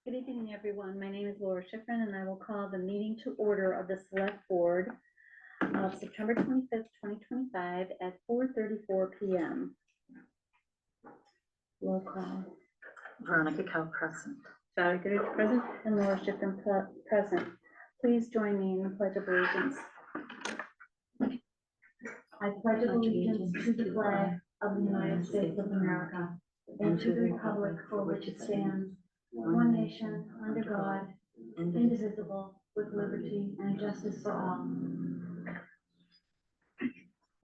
Good evening, everyone. My name is Laura Schifrin, and I will call the meeting to order of the Select Board of September 25th, 2025 at 4:34 p.m. Roll call. Veronica Cal present. Sally Goodrich present, and Laura Schifrin present. Please join me in the Pledge of Allegiance. I pledge allegiance to the flag of the United States of America and to the republic for which it stands, one nation, under God, indivisible, with liberty and justice for all.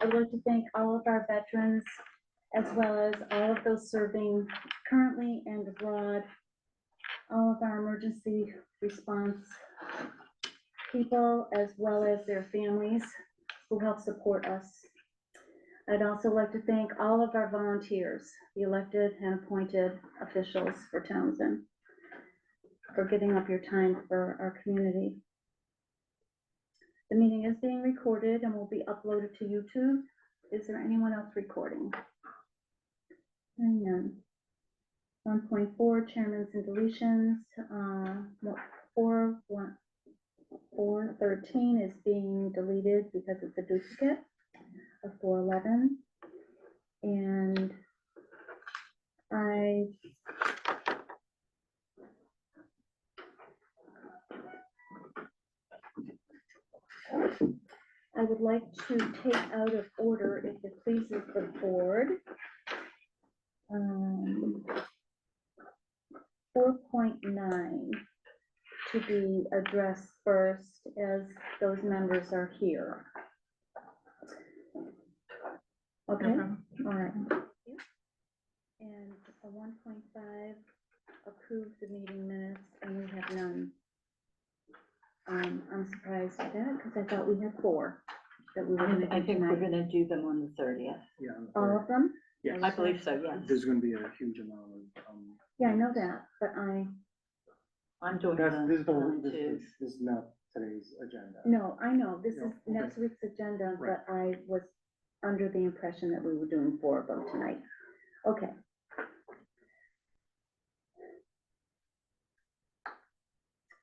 I'd like to thank all of our veterans, as well as all of those serving currently and abroad, all of our emergency response people, as well as their families who help support us. I'd also like to thank all of our volunteers, the elected and appointed officials for Townsend, for giving up your time for our community. The meeting is being recorded and will be uploaded to YouTube. Is there anyone else recording? None. 1.4, chairmans and deletions. 413 is being deleted because it's a duplicate of 411. And I would like to take out of order, if it pleases the board, 4.9 to be addressed first, as those members are here. Okay, all right. And a 1.5, approve the meeting minutes, and we have none. I'm surprised at that because I thought we had 4 that we were going to do. I think tonight. we're going to do them on the 30th. Yeah. All of them? Yes. I believe so, yes. There's going to be a huge amount of. Yeah, I know that, but I'm doing That's, this too. is not today's agenda. no, I know, this No, is okay. next week's agenda, Right. but I was under the impression that we were doing 4 of them tonight. Okay.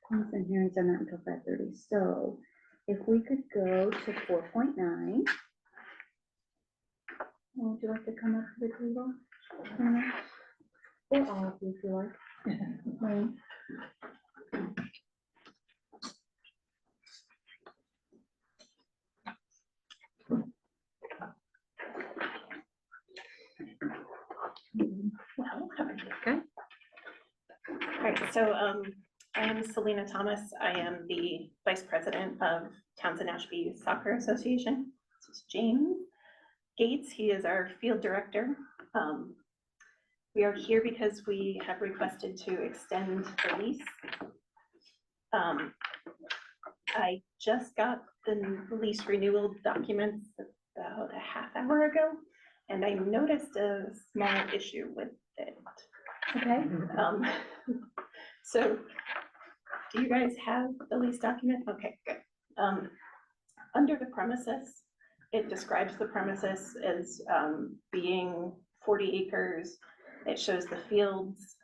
Comments and hearings are not until 5:30, so if we could go to 4.9. Would you like to come up to the table? Or all of you, if you like. Right. Okay. All right, so I am Selena Thomas. I am the Vice President of Townsend Ashby Youth Soccer Association. This is James Gates. He is our field director. We are here because we have requested to extend the lease. I just got the lease renewal documents about a half hour ago, and I noticed a small issue with it. Okay. So do you guys have the lease document? Okay, good. Under the premises, it describes the premises as being 40 acres. It shows the fields,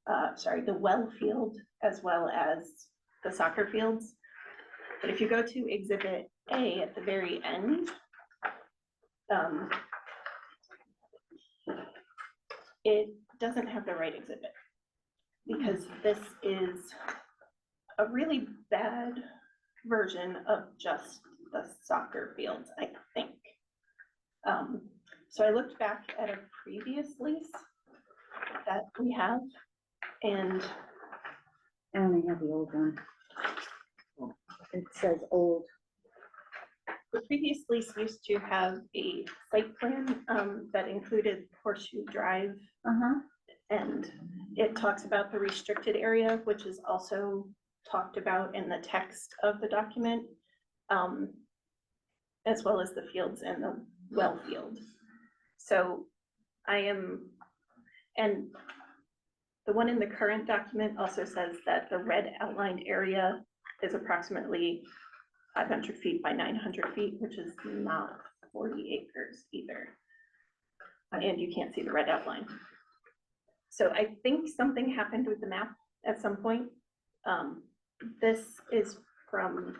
the well field, as well as the soccer fields. But if you go to Exhibit A at the very end, it doesn't have the right exhibit, because this is a really bad version of just the soccer fields, I think. So I looked back at a previous lease that we have, and I only have the old one. It says old. the previous lease used to have a site plan that included Horseshoe Drive, and it talks about the restricted area, which is also talked about in the text of the document, as well as the fields and the well field. So and the one in the current document also says that the red outlined area is approximately 500 feet by 900 feet, which is not 40 acres either. And you can't see the red outline. So I think something happened with the map at some point. This is from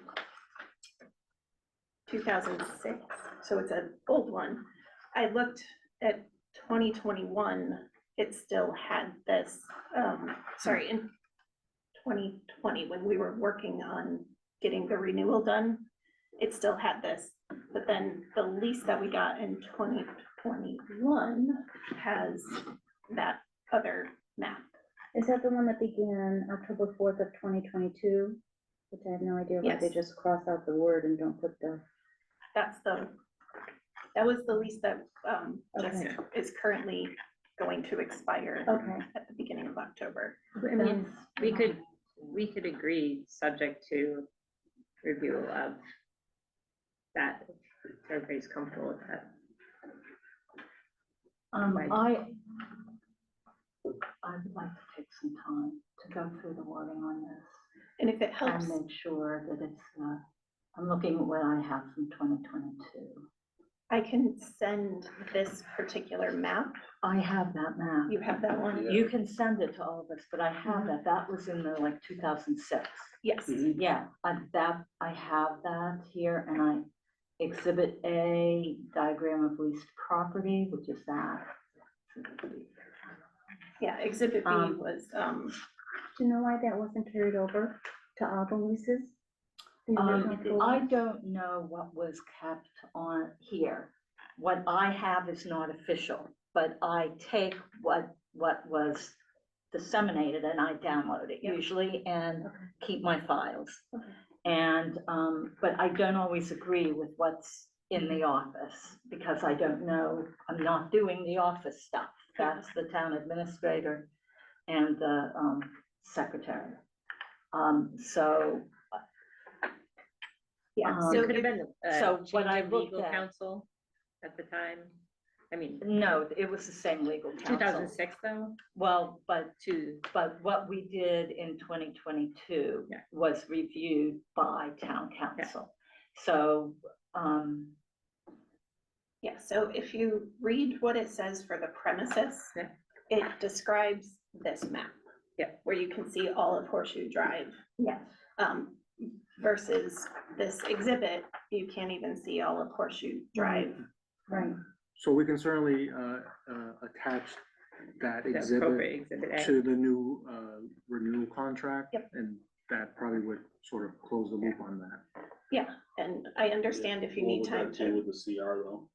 2006, so it's an old one. I looked at 2021, it still had this, sorry, in 2020, when we were working on getting the renewal done, it still had this, but then the lease that we got in 2021 has that other map. Is that the one that began October 4th of 2022? Which I have no idea why they Yes. just cross out the word and don't put the, That was the lease that, just Okay. is currently going to expire okay. at the beginning of October. I mean, we could agree, subject to review of that, if everybody's comfortable with that. I would like to take some time to go through the wording on this And if it and helps, make sure that it's not, I'm looking at what I have from 2022. I can send this particular map. I have that map. You have that one? You can send it to all of us, but I have that. That was in the like 2006. Yes. Yeah, I have that here, and exhibit A, diagram of leased property, which is that. Yeah, exhibit B was, Do you know why that wasn't carried over to all the leases? The original folder? I don't know what was kept on here. What I have is not official, but I take what was disseminated and I download it usually and keep my files. Okay. And, but I don't always agree with what's in the office because I don't know, I'm not doing the office stuff. That's the town administrator and the secretary. So yeah, so It so could have been so a when change I of looked legal at- counsel at the time. I mean, no, it was the same legal counsel. 2006 though, Well, but to, what we did in 2022 Yeah. was reviewed by town council. So, yeah, so if you read what it says for the premises, Yeah. it describes this map. Yeah. Where you can see all of Horseshoe Drive. yes, Versus this exhibit, you can't even see all of Horseshoe Drive. Right. So we can certainly attach that the exhibit appropriate exhibit A. to the new renewal contract. Yep. And that probably would sort of close the loop on that. Yeah, and I understand if you need time to, With the CR though?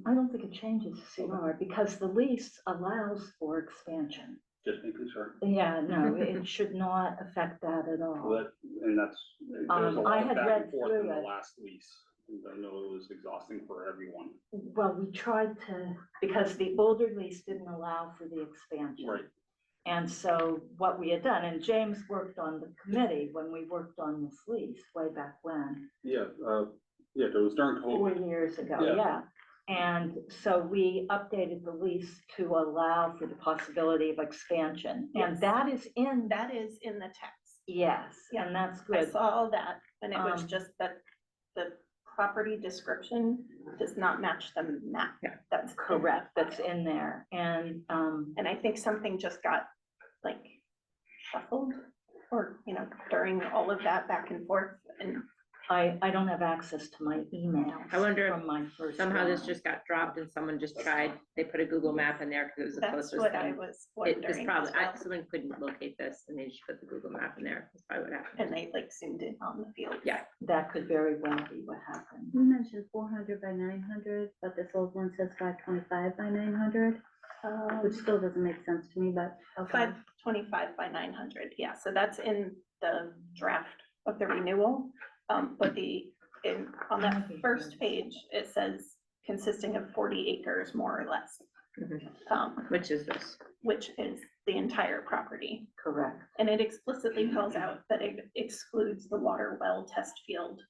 I don't think it changes CR because the lease allows for expansion. Just making sure. Yeah, no, it should not affect that at all. Well, and that's, there's a I lot of had back read and forth in through the it. last lease. And I know it was exhausting for everyone. Well, we tried to, because the older lease didn't allow for the expansion. Right. And so what we had done, and James worked on the committee when we worked on this lease way back when. Yeah, it was during 4 COVID. years ago, Yeah. yeah. And so we updated the lease to allow for the possibility of expansion. And Yes. that is in, that is in the text. yes, Yeah. and that's I good. saw all that, and it was Um, just that the property description does not match the map. Yeah. That's in the Correct, that's file. in there. And, And I think something just got like shuffled or, during all of that back and forth and I don't have access to my emails. I wonder if from my first Somehow this round. just got dropped and someone just tried, they put a Google map in there because it was the that's closest what I thing. was It was wondering. probably, as well. someone couldn't locate this and they just put the Google map in there. That's probably what happened. And they like zoomed in on the field. Yeah. That could very well be what happened. You mentioned 400 by 900, but this old one says 525 by 900, which still doesn't make sense to me, but okay. 525 by 900, yeah, so that's in the draft of the renewal. But on that first page, it says consisting of 40 acres, more or less, Which is this. which is the entire property. Correct. And it explicitly calls out that it excludes the water well test field,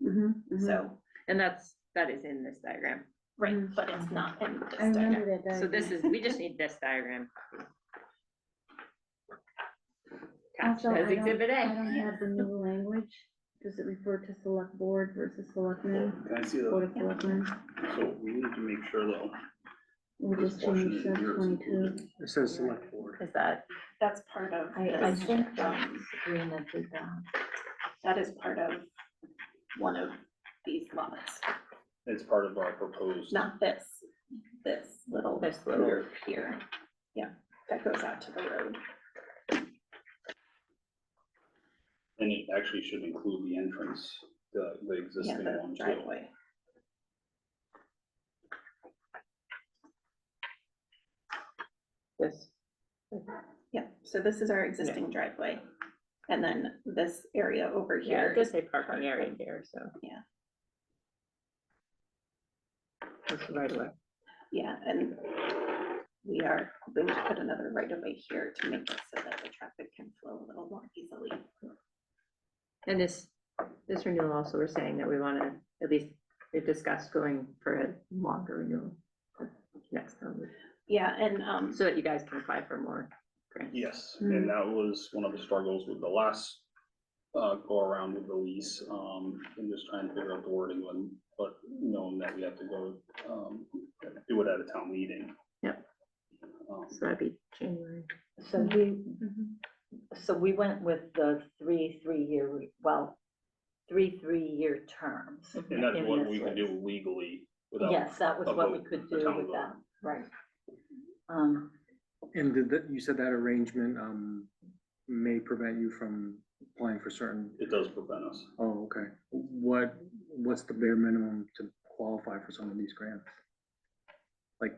Mhm, mhm. so, And that is in this diagram. right, but it's not in this I diagram. remember that. So this diagram. is, we just need this diagram. Attached Also, as exhibit I A. don't have the new language. Does it refer to select board versus selectmen? Can I see Board the, of selectmen? so we need to make sure though. We this just portion changed in that here is 22. included. It says select board. Is that, That's part of I this, think that Sabrina did that. that is part of one of these lots, It's part of our proposed. not this little little- here. Yeah, that goes out to the road. And it actually should include the entrance, the Yeah, existing the one too. driveway. this, Yeah, so this is our existing driveway. And then this area over yeah, here it does is say part parking area of- here, so. Yeah. It's right away. Yeah, and we are going to put another right of way here to make it so that the traffic can flow a little more easily. And this renewal also, we're saying that we want to, at least we discussed going for a longer renewal next time, Yeah, and, so that you guys can apply for more grants. Yes, and that was one of the struggles with the last go around with the lease, and just trying to figure out the wording when, but knowing that we have to go, do it at a town meeting. Yep. So that'd be January. So we went with the three 3-year terms. And that's in what this we could list. do legally without. Yes, that was a what we vote, could a do town with vote. that, right. And did that, you said that arrangement, may prevent you from applying for certain, It does prevent us. oh, okay. What's the bare minimum to qualify for some of these grants? Like,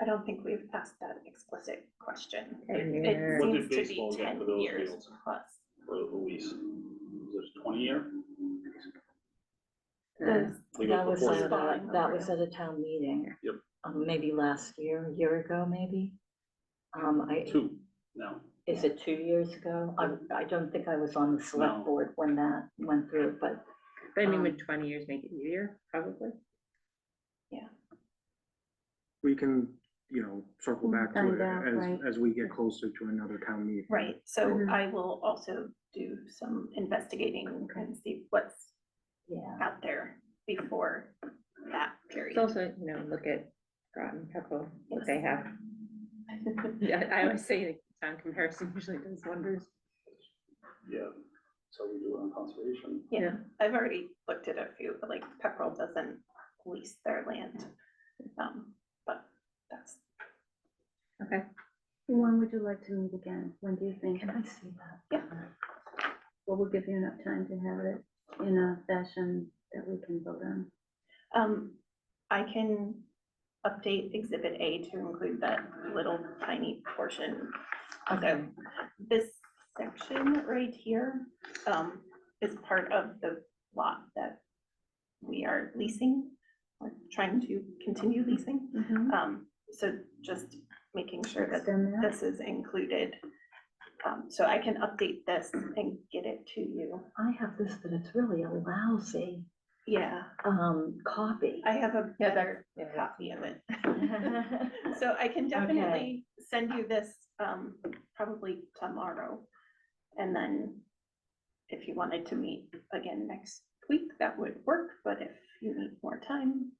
I don't think we've asked that explicit question. 10 It year. What seems did to be baseball get 10 for those years fields? plus. For the lease, is it 20-year? The That was before at your a, time. that was at a town meeting. Yep. Maybe last year, a year ago, maybe. Two now. Is it 2 years ago? I don't think I was on the select No. board when that went through, but But I mean, would 20 years make it easier? Probably. we can, circle back to Find it out, right. as we get closer to another town meeting. Right, so Mhm. I will also do some investigating and see what's yeah. out there before that period. It's also, look at Groton, Pepperell, what they have. Yeah, I always say the town comparison usually does wonders. Yeah, so we do it on conservation. Yeah, I've already looked at a few, but like Pepperell doesn't lease their land. But that's, Okay. When would you like to meet again? When do you think? Can I see that? Yeah. Well, we'll give you enough time to have it in a fashion that we can vote on. I can update Exhibit A to include that little tiny portion. Okay. This section right here, is part of the lot that we are leasing, or trying to continue leasing. Mhm. So just making sure that Extend that. this is included. So I can update this and get it to you. I have this, but it's really a lousy, Yeah, copy. I have a Yeah, better yeah. copy of it. So I can definitely send you this, probably tomorrow. And then if you wanted to meet again next week, that would work, but if you need more time,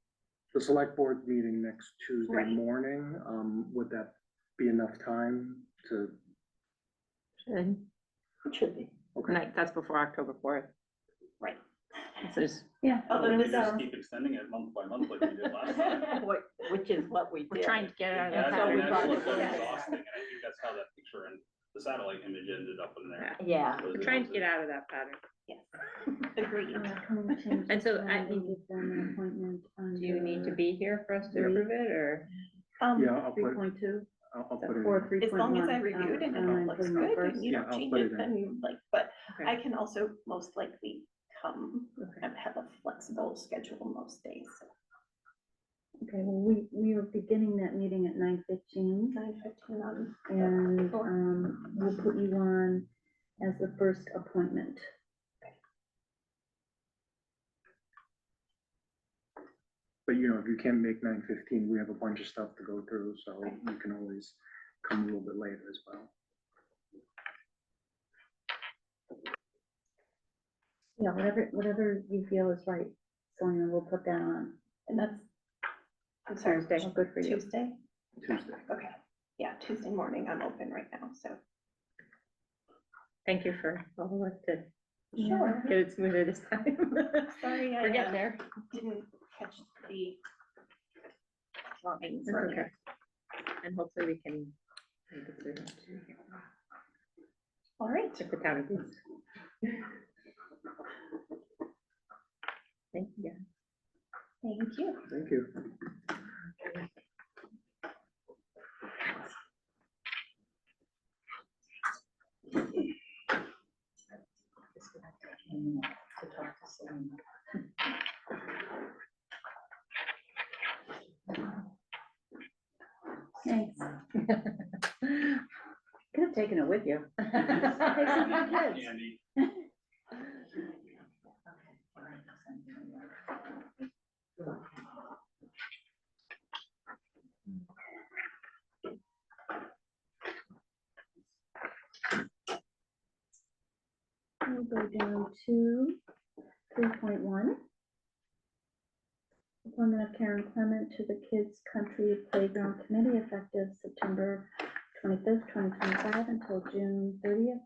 The select board meeting next Tuesday Right. morning, would that be enough time to, Should. It should be. okay, Night, that's before October 4th. right. So there's, Yeah. Although We this, just keep extending it month by month like we did last time. Which is what we did. we're trying to get out of Yeah, that. how we that's got what it, was yeah. exhausting, and I think that's how that picture and the satellite image ended up in there. Yeah, Was We're trying to get out of that pattern. yes, agreed. Can we change And so this I around and mean, give them an appointment on Do you need to be here for us to Three. approve it, or? yeah, I'll Three put, point two I'll put it or in. 3.1? As long as I review it and it all looks good and you Yeah, don't I'll change put it, it in. then like, but I Okay. can also most likely come Okay. and have a flexible schedule most days. Okay, well, we are beginning that meeting at 9:15. 9:15 on. And, Sure. we'll put you on as the first appointment. But if you can't make 9:15, we have a bunch of stuff to go through, so you can always come a little bit later as well. Yeah, whatever you feel is right, Sonia, we'll put that on. And that's, I'm sorry, Tuesday. Oh, good for you. Tuesday? Tuesday. Okay, yeah, Tuesday morning, I'm open right now, so. Thank you for all the work to Sure. get it smoother this time. Sorry, I We're getting there. didn't catch the drawings That's earlier. okay. And hopefully we can make it through All right, if the town agrees. Thank you. thank you. Thank you. To talk to someone. Thanks. Could have taken it with you. Take some for the kids. Andy. We'll go down to 3.1. Appointment of Karen Clement to the Kids Country Playground Committee effective September 25th, 2025 until June 30th,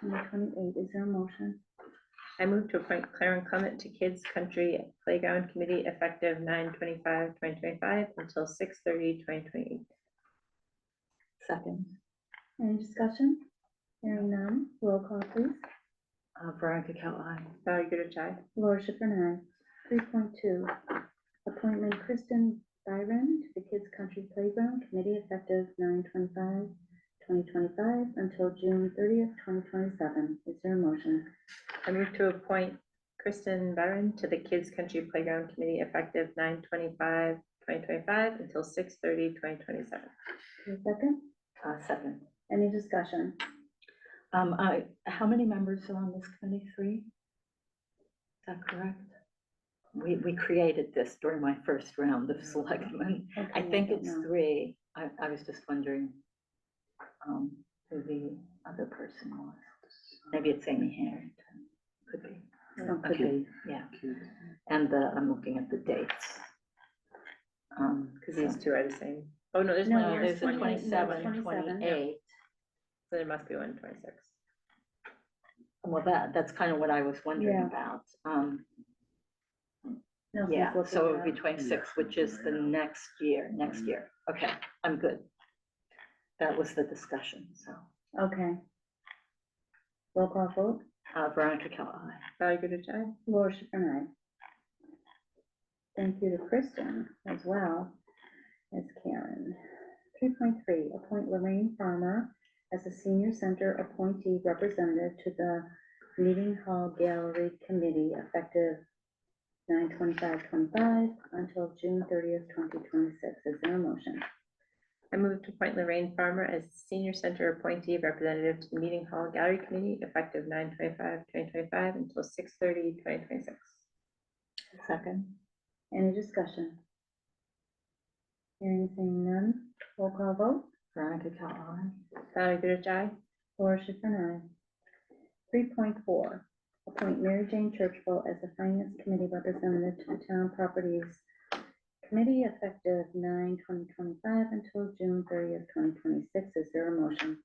2028. Is there a motion? I move to appoint Clarence Clement to Kids Country Playground Committee effective 9/25/2025 until 6/30/2028. Second, Any discussion? Hearing none, roll call please. Veronica Cal, aye. Valerie Goodrich, Laura Schifrin, aye. 3.2, appointment Kristen Byron to the Kids Country Playground Committee effective 9/25/2025 until June 30th, 2027. Is there a motion? I move to appoint Kristen Barron to the Kids Country Playground Committee effective 9/25/2025 until 6/30/2027. A second? Second. Any discussion? How many members are on this committee? 3? Is that correct? We created this during my first round of selectmen. I Okay, think don't it's know. 3. I was just wondering who the other person was. Maybe it's Amy Harrington. Could be. Oh, could be. Okay, yeah. And I'm looking at the dates. Because these two are the same. Oh, no, there's No, one No, here. there's a 27, 27, 27. 28. So there must be one 26. Well, that's kind of what I was wondering Yeah. about. Nelson's Yeah, looking so it it would be up. 26, which is the next year. Okay, I'm good. That was the discussion, so. Okay. Roll call vote. Veronica Cal, aye. Valerie Goodrich, Laura Schifrin, aye. Thank you to Kristen as well as Karen. 3.3, appoint Lorraine Farmer as a senior center appointee representative to the Meeting Hall Gallery Committee effective 9/25/25 until June 30th, 2026. Is there a motion? I move to appoint Lorraine Farmer as Senior Center Appointee Representative to the Meeting Hall Gallery Committee effective 9/25/2025 until 6/30/2026. Second. Any discussion? Hearing seeing none, roll call vote. Veronica Cal, aye. Valerie Goodrich, Laura Schifrin, aye. 3.4, appoint Mary Jane Churchville as the Finance Committee representative to the Town Properties Committee effective 9/2025 until June 30th, 2026. Is there a motion?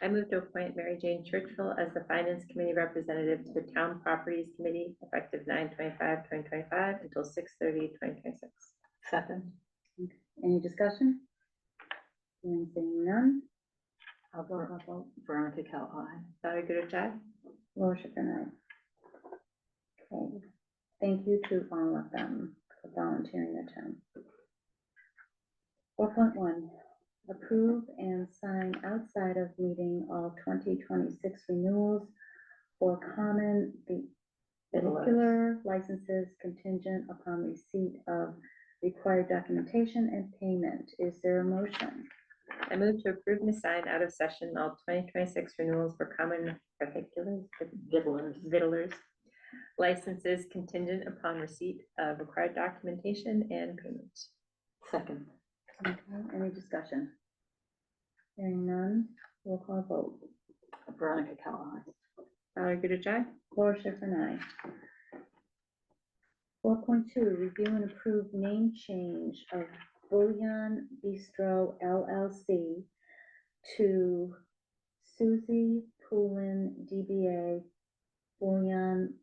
I move to appoint Mary Jane Churchville as the Finance Committee Representative to the Town Properties Committee effective 9/25/2025 until 6/30/2026. Second. Any discussion? Hearing seeing none, roll call vote. Veronica Cal, aye. Valerie Goodrich, Laura Schifrin, aye. Okay, thank you to all of them for volunteering their time. 4.1, approve and sign outside of meeting all 2026 renewals for common vehicular licenses contingent upon receipt of required documentation and payment. Is there a motion? I move to approve and assign out of session all 2026 renewals for common vehiculars, victualers licenses contingent upon receipt of required documentation and payment. Second. Okay, any discussion? Hearing none, roll call vote. Veronica Cal, aye. Valerie Goodrich, Laura Schifrin, aye. 4.2, review and approve name change of Bullion Bistro LLC to Susie Poulin, DBA Bouillon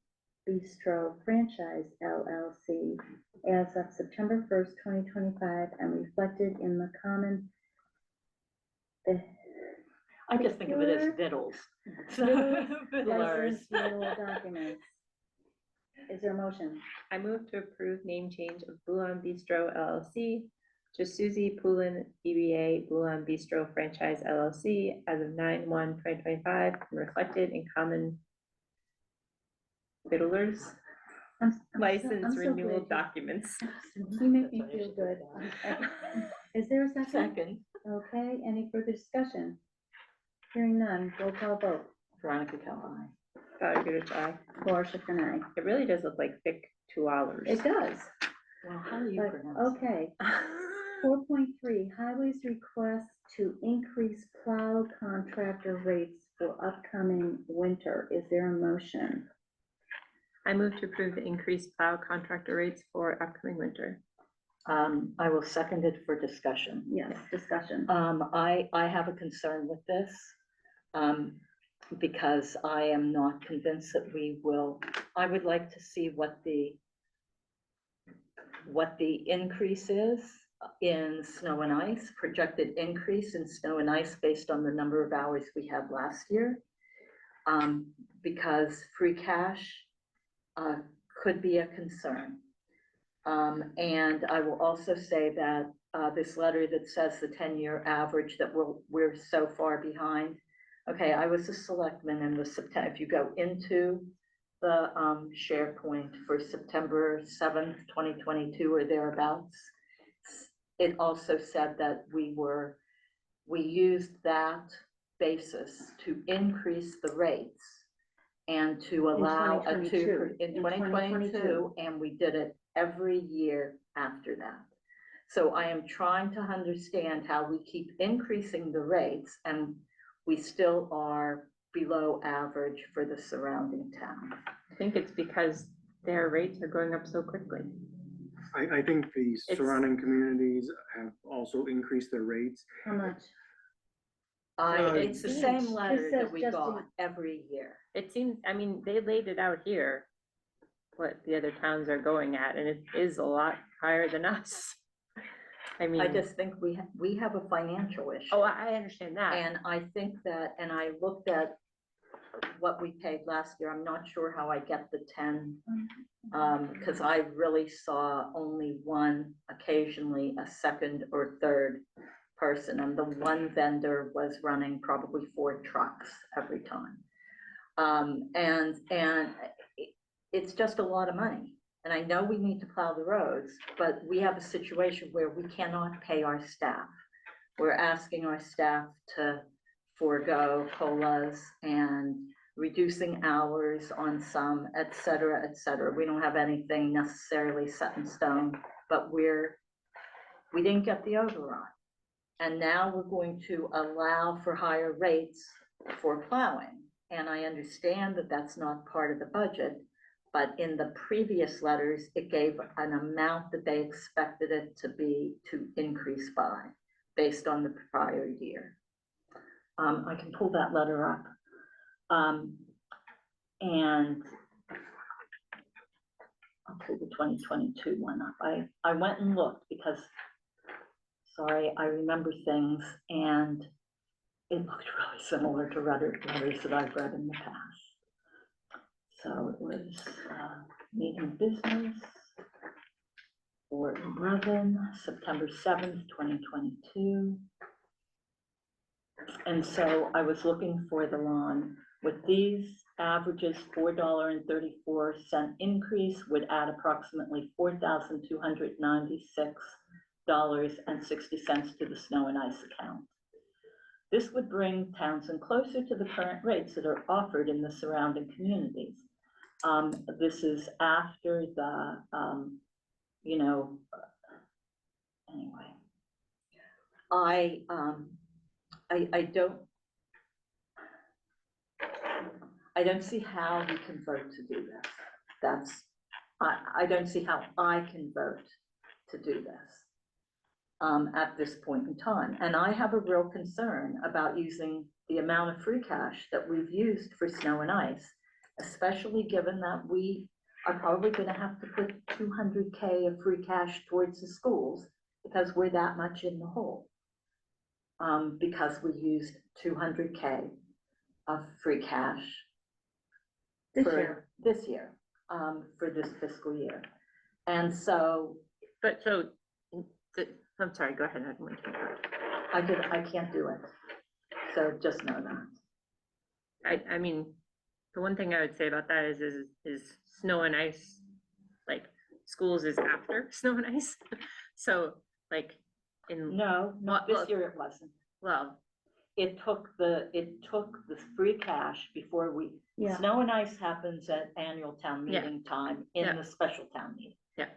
Bistro Franchise LLC as of September 1st, 2025, and reflected in the common I just think of it as vittles. Vittlers. license renewal documents. Is there a motion? I move to approve name change of Bouillon Bistro LLC to Susie Poulin, DBA Bouillon Bistro Franchise LLC as of 9/1/2025, and reflected in common Fiddlers I'm license so renewal glad documents. You make me feel good. Is there a second? Second, Okay, any further discussion? Hearing none, roll call vote. Veronica Kell, aye. Gotta give it a try. Laura Schiffern, aye. It really does look like thick 2 hours. It does, Well, how do you but, pronounce it? okay. 4.3, highways request to increase plow contractor rates for upcoming winter. Is there a motion? I move to approve the increased plow contractor rates for upcoming winter. I will second it for discussion. Yes, discussion. I have a concern with this, because I am not convinced that we will, I would like to see what the increase is in snow and ice, projected increase in snow and ice based on the number of hours we had last year. Because free cash, could be a concern. And I will also say that this letter that says the 10-year average that we're so far behind. Okay, I was a selectman in the September, if you go into the SharePoint for September 7th, 2022 or thereabouts, it also said that we used that basis to increase the rates and to allow a 2022. in In 2022, and we did it every year after that. So I am trying to understand how we keep increasing the rates and we still are below average for the surrounding towns. I think it's because their rates are going up so quickly. I think the surrounding communities have also increased their rates. How much? It's the same Just letter says that we just got every year. It seems, I mean, they laid it out here, what the other towns are going at, and it is a lot higher than us. I mean, I just think we have a financial issue. oh, I understand that. And I think that, and I looked at what we paid last year, I'm not sure how I get the 10, because I really saw only one, occasionally a second or third person, and the one vendor was running probably 4 trucks every time. And it's just a lot of money. And I know we need to plow the roads, but we have a situation where we cannot pay our staff. We're asking our staff to forego COLAs and reducing hours on some, et cetera, et cetera. We don't have anything necessarily set in stone, but we didn't get the override. And now we're going to allow for higher rates for plowing. And I understand that that's not part of the budget, but in the previous letters, it gave an amount that they expected it to increase by, based on the prior year. I can pull that letter up. And I'll pull the 2022 one up. I went and looked because, sorry, I remember things and it looked really similar to letters that I've read in the past. So it was meeting business for 11, September 7th, 2022. And so I was looking for the line. With these averages, $4.34 increase would add approximately $4,296.60 to the snow and ice account. This would bring Townsend closer to the current rates that are offered in the surrounding communities. This is after the, anyway. I don't see how we can vote to do this. I don't see how I can vote to do this. at this point in time. And I have a real concern about using the amount of free cash that we've used for snow and ice, especially given that we are probably gonna have to put 200K of free cash towards the schools because we're that much in the hole. Because we used 200K of free cash This for year. this year, for this fiscal year. And so But so, I'm sorry, go ahead. I don't want to interrupt. I can't do it. So just know that. I mean, the one thing I would say about that is snow and ice, like, schools is after snow and ice. So, like, No, not this Well- year it wasn't. well, It took the free cash before Yeah. snow and ice happens at annual town Yeah. meeting time in Yeah. the special town meeting. Yeah.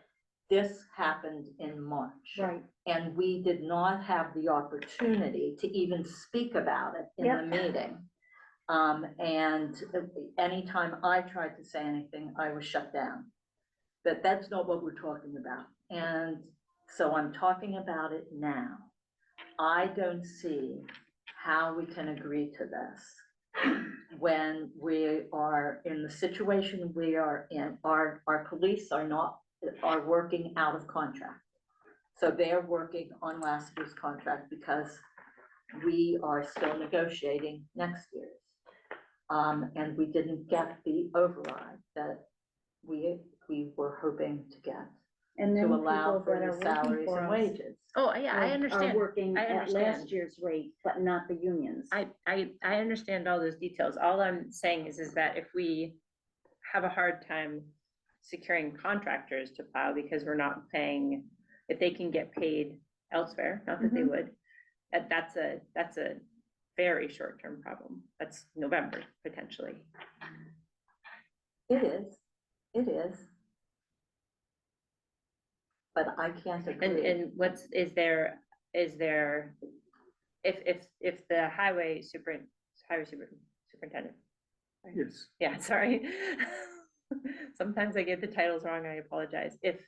This happened in March. Right. And we did not have the opportunity to even speak about it in the Yep. meeting. And anytime I tried to say anything, I was shut down. That's not what we're talking about. And so I'm talking about it now. I don't see how we can agree to this when we are in the situation we are in. Our police are working out of contract. So they're working on last year's contract because we are still negotiating next year's. And we didn't get the override that we were hoping to get And to then allow people for that are the working salaries for and us wages. oh, yeah, I are understand. working I at understand. last year's rate, but not the unions. I understand all those details. All I'm saying is that if we have a hard time securing contractors to plow because we're not paying, if they can get paid elsewhere, not that they Mhm. would, that's a very short-term problem. That's November, potentially. It is. But I can't agree. And is there, if the highway superintendent, Yes. yeah, sorry. Sometimes I get the titles wrong, I apologize. If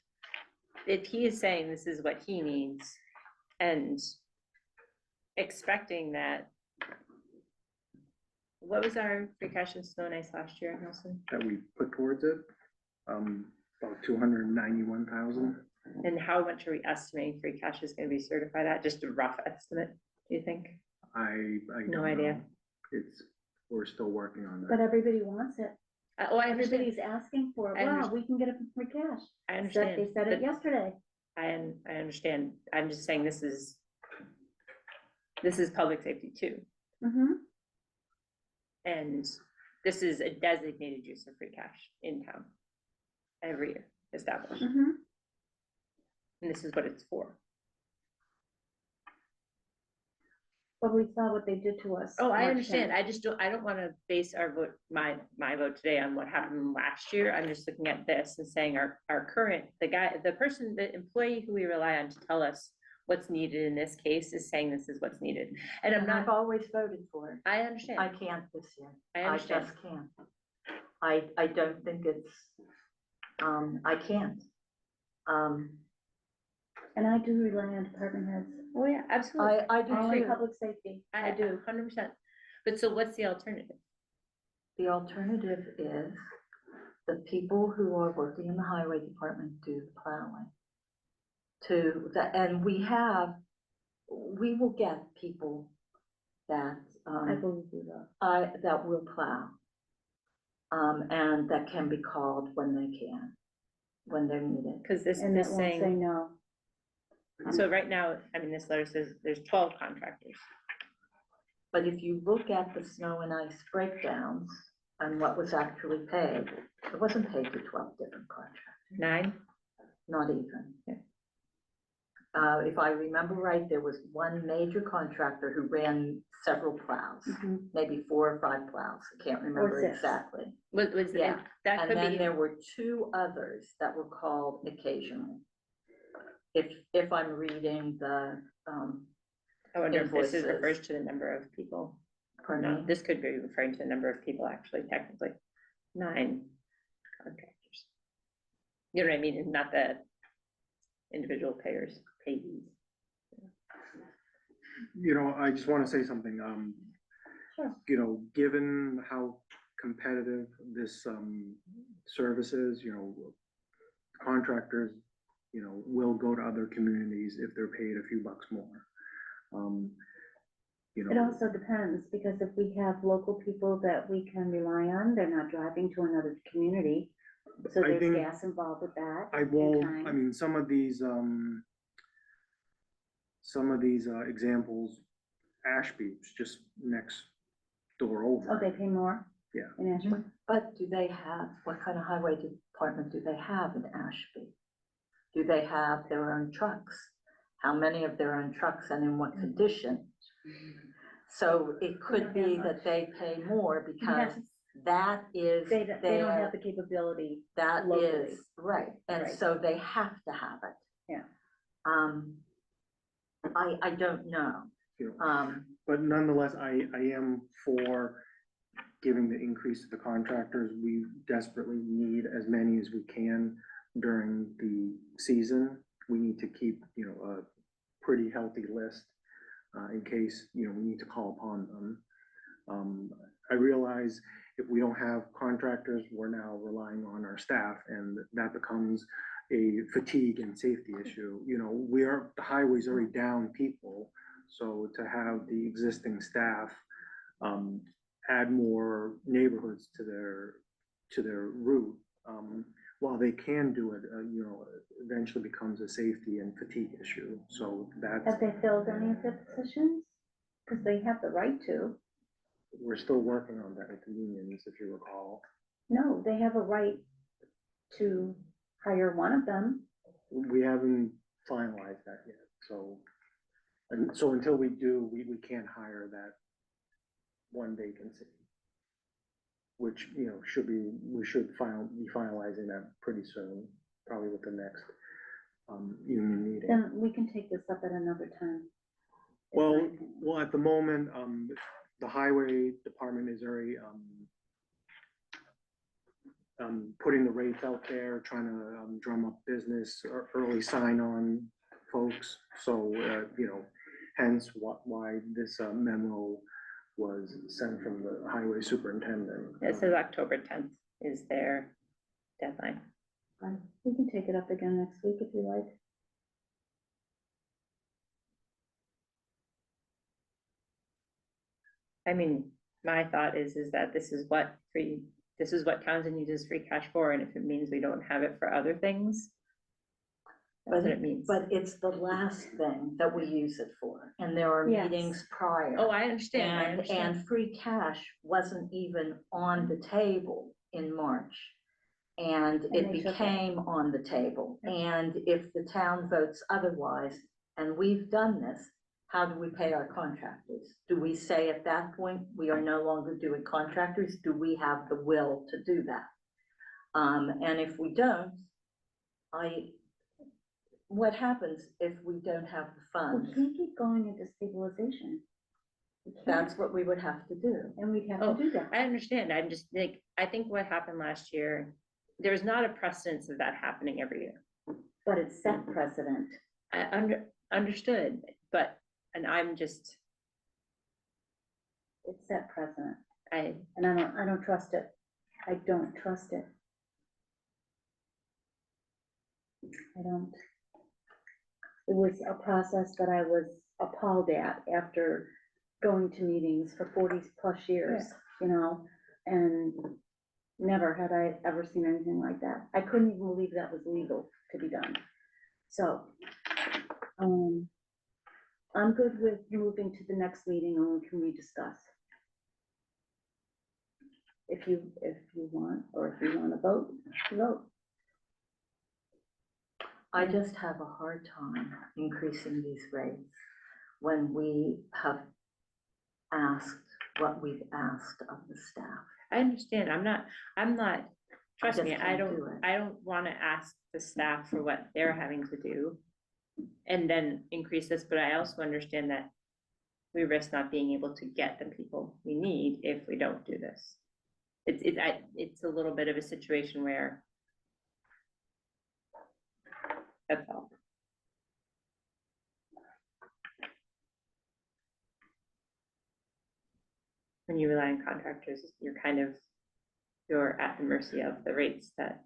he is saying this is what he needs and expecting that, what was our free cash in snow and ice last year, Nelson? That we put towards it, about 291,000. And how much are we estimating free cash is gonna be certified at? Just a rough estimate, do you think? I No don't idea. know. We're still working on But that. everybody wants it. Oh, I understand, Everybody's asking for it. I Wow, understand. we can get it for free cash. I They understand. said it but yesterday. I understand, I'm just saying this is public safety too. Mm-hmm. And this is a designated use of free cash in town every year established, Mm-hmm. and this is what it's for. But we saw what they did to us. Oh, I March understand. 10th. I don't want to base our vote, my vote today on what happened last year. I'm just looking at this and saying our current, the employee who we rely on to tell us what's needed in this case is saying this is what's needed. And I'm And I've not, always voted for it. I I understand, can't this year. I I understand. just can't. I don't think it's, I can't. And I do rely on department heads. Oh, yeah, absolutely. I do Only too. public safety. I do. 100%. But so what's the alternative? The alternative is the people who are working in the highway department do the plowing. And we will get people that, I believe you will. that will plow. And that can be called when they can, when they're needed. Because this And is that won't say saying, no. so right now, I mean, this letter says there's 12 contractors. But if you look at the snow and ice breakdowns and what was actually paid, it wasn't paid to 12 different contractors, 9? not even. Yeah. If I remember right, there was one major contractor who ran several plows, Mhm. maybe 4 or 5 plows, I can't remember 6. exactly. Was Yeah, that And could then be, there were 2 others that were called occasionally. If I'm reading the, I wonder if this invoices. refers to the number of people. pardon No, me, this could be referring to the number of people actually, technically. 9 contractors. You know what I mean? It's not the individual payees. You know, I just want to say something, Sure. you know, given how competitive this, service is, you know, contractors, you know, will go to other communities if they're paid a few bucks more. Um, You It know, also depends, because if we have local people that we can rely on, they're not driving to another community. So I there's think- gas involved with that. I and will, time. I mean, some of these, examples, Ashby's just next door over. Oh, they pay more? Yeah. In Ashland? But do they have, what kind of highway department do they have in Ashby? Do they have their own trucks? How many of their own trucks and in what condition? So it could be that they pay more because Yes. that is They don't have their, the capability. that locally. is, right, and Right. so they have to have it. Yeah. I don't know, You know, but nonetheless, I am for giving the increase to the contractors. We desperately need as many as we can during the season. We need to keep, you know, a pretty healthy list, in case, you know, we need to call upon them. I realize if we don't have contractors, we're now relying on our staff, and that becomes a fatigue and safety issue. You know, the highway's already down people, so to have the existing staff, add more neighborhoods to their route, while they can do it, you know, eventually becomes a safety and fatigue issue, so that's, Have they filled any of their positions? Because they have the right to. we're still working on that with the unions, if you recall. No, they have a right to hire one of them. We haven't finalized that yet, so, and so until we do, we can't hire that one vacancy. Which, you know, we should be finalizing that pretty soon, probably with the next, union meeting. Then we can take this up at another time. It's Well, fine. well, at the moment, the highway department is already, putting the rates out there, trying to, drum up business, or early sign-on folks. So, you know, hence why this, memo was sent from the highway superintendent. It says October 10th is their deadline. Fine. We can take it up again next week if you like. I mean, my thought is that this is what Townsend uses free cash for, and if it means we don't have it for other things, that's what it means. but it's the last thing that we use it for, and there are Yes. meetings prior. Oh, I understand. And free cash wasn't even on the table in March. And And it they took it. became on the table, and if the town votes otherwise, and we've done this, how do we pay our contractors? Do we say at that point, we are no longer doing contractors? Do we have the will to do that? And if we don't, what happens if we don't have the We funds? can't keep going into stabilization. We can't. That's what we would have to do. And we'd have Oh, to do that. I understand. I'm just like, I think what happened last year, there's not a precedence of that happening every year. But it's set precedent. I understood, but, and I'm just, It's set precedent. I, And I don't trust it. I don't trust it. I don't. It was a process that I was appalled at after going to meetings for 40+ years, you know, and never had I ever seen anything like that. I couldn't even believe that was legal to be done. So, I'm good with moving to the next meeting, and we can rediscuss. If you want, or if you want to vote, vote. I just have a hard time increasing these rates when we have asked what we've asked of the staff. I understand. I'm not, trust just me, can't do it. I don't want to ask the staff for what they're having to do and then increase this, but I also understand that we risk not being able to get the people we need if we don't do this. It's a little bit of a situation where that's all. when you rely on contractors, you're at the mercy of the rates that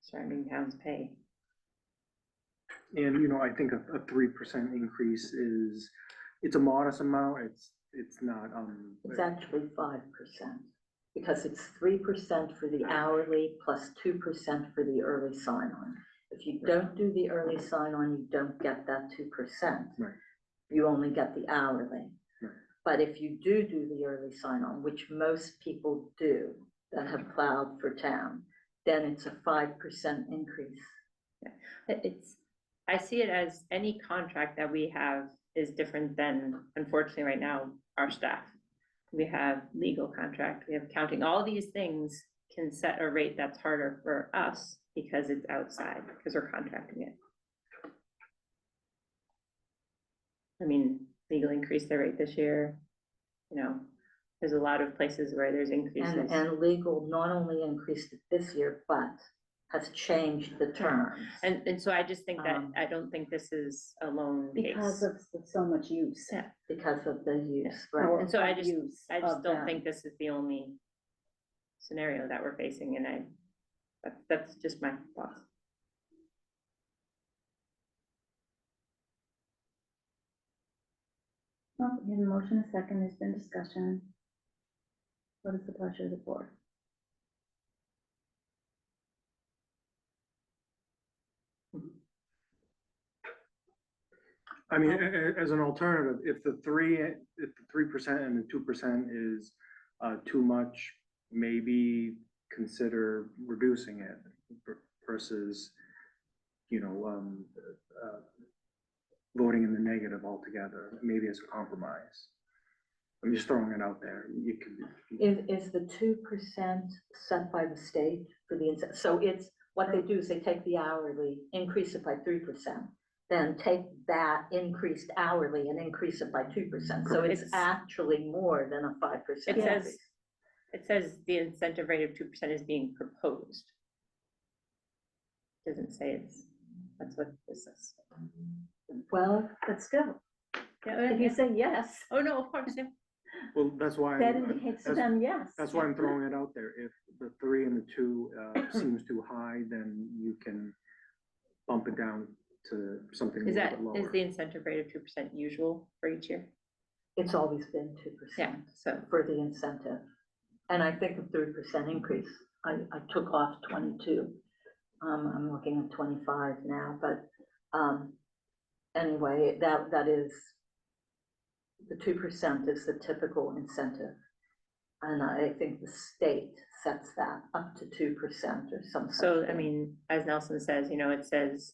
surrounding towns pay. And, I think a 3% increase it's a modest amount, it's not, It's actually 5%, because it's 3% for the hourly plus 2% for the early sign-on. If you don't do the early sign-on, you don't get that 2%. Right. You only get the hourly. Right. But if you do the early sign-on, which most people do that have plowed for town, then it's a 5% increase. I see it as any contract that we have is different than, unfortunately, right now, our staff. We have legal contract, we have accounting, all these things can set a rate that's harder for us because it's outside, because we're contracting it. I mean, legal increased their rate this year, there's a lot of places where there's increases. And legal not only increased it this year, but has changed the terms. And so I just think that, I don't think this is a lone case. Because of so much use. Yeah. Because of the use, or right? And so I just use don't of them. think this is the only scenario that we're facing, and that's just my thoughts. Well, we have a motion, a second, there's been discussion. What is the pleasure of the board? I mean, as an alternative, if the 3% and the 2% is too much, maybe consider reducing it versus, voting in the negative altogether, maybe as a compromise. I'm just throwing it out there. You could. Is the 2% set by the state for the, so it's, what they do is they take the hourly, increase it by 3%, then take that increased hourly and increase it by 2%. So it's actually more than a 5% It increase. says, the incentive rate of 2% is being proposed. Doesn't say that's what this is. Well, let's go. If you say yes, Oh, no, of course, yeah. Well, that's why. That indicates to them, yes. That's why I'm throwing it out there. If the 3 and the 2 seems too high, then you can bump it down to something a Is little bit lower. the incentive rate of 2% usual for each year? it's always been 2%. Yeah, so. For the incentive. And I think a 3% increase, I took off 22. I'm looking at 25 now, but anyway, that is, the 2% is the typical incentive. And I think the state sets that up to 2% or something. So, I mean, as Nelson says, it says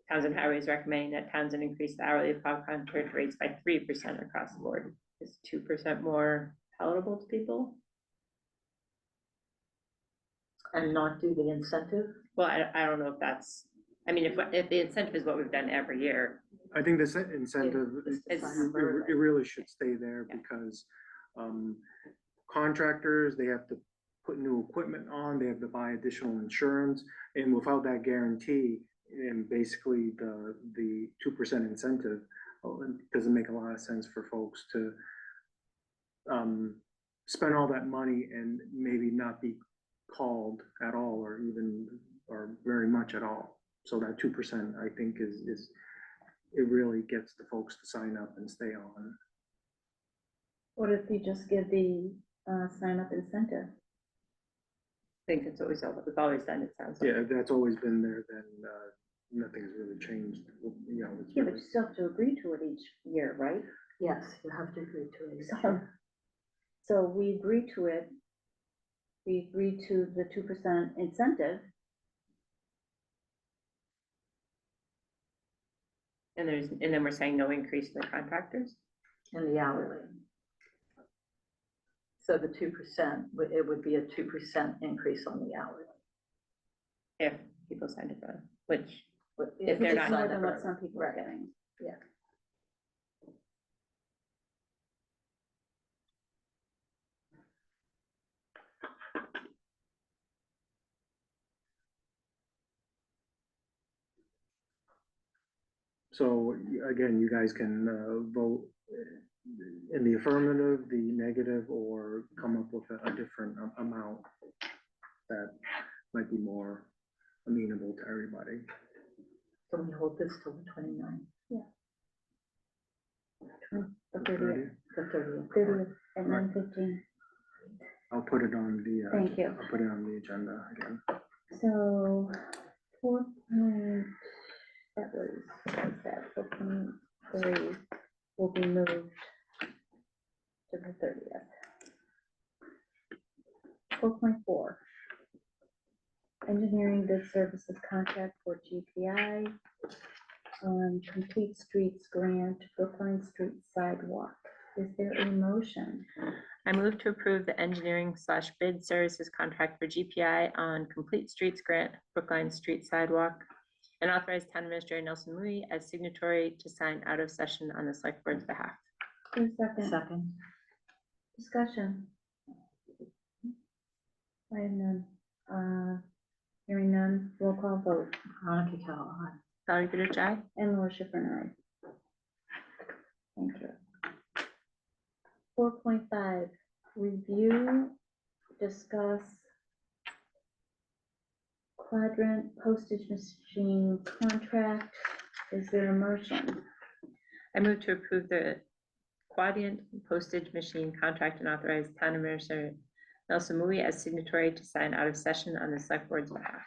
Towns and Highways recommending that Townsend increase the hourly plow contract rates by 3% across the board. Is 2% more palatable to people? And not do the incentive? Well, I don't know if that's, I mean, if the incentive is what we've done every year. I think this incentive, it really should stay there Yeah. because contractors, they have to put new equipment on, they have to buy additional insurance, and without that guarantee, and basically the 2% incentive, it doesn't make a lot of sense for folks to spend all that money and maybe not be called at all or very much at all. So that 2%, I think, is it really gets the folks to sign up and stay on. What if you just give the sign up incentive? I think it's always done, it sounds like. Yeah, if that's always been there, then nothing's really changed. It's Yeah, but really, you still have to agree to it each year, right? Yes, you have to agree to it. So we agree to it. We agree to the 2% incentive. And then we're saying no increase for contractors? In the hourly. So the 2%, it would be a 2% increase on the hourly. If people signed up for it, which, If they're they not- More sign than up what early. some people are Right. getting. Yeah. so again, you guys can vote in the affirmative, the negative, or come up with a different amount that might be more amenable to everybody. So we hold this till the 29th, The 30th, the 30th. 30th at 9:15. I'll put it on the, Thank you. I'll put it on the agenda again. So, 4.3 will be moved to the 30th. 4.4, engineering bid services contract for GPI, complete streets grant, Brookline Street sidewalk. Is there a motion? I move to approve the engineering/bid services contract for GPI on Complete Streets Grant, Brookline Street Sidewalk, and authorize Town Administrator Nelson Mui as signatory to sign out of session on the select board's behalf. Is there a second? Second, Discussion. I have none. Hearing none, roll call vote. Veronica Cal, aye. Valerie Goodrich, aye. And Laura Schifrin, aye. Thank you. 4.5, review, discuss quadrant postage machine contract. Is there a motion? I move to approve the Quadient postage machine contract and authorize Town Administrator Nelson Mui as signatory to sign out of session on the select board's behalf.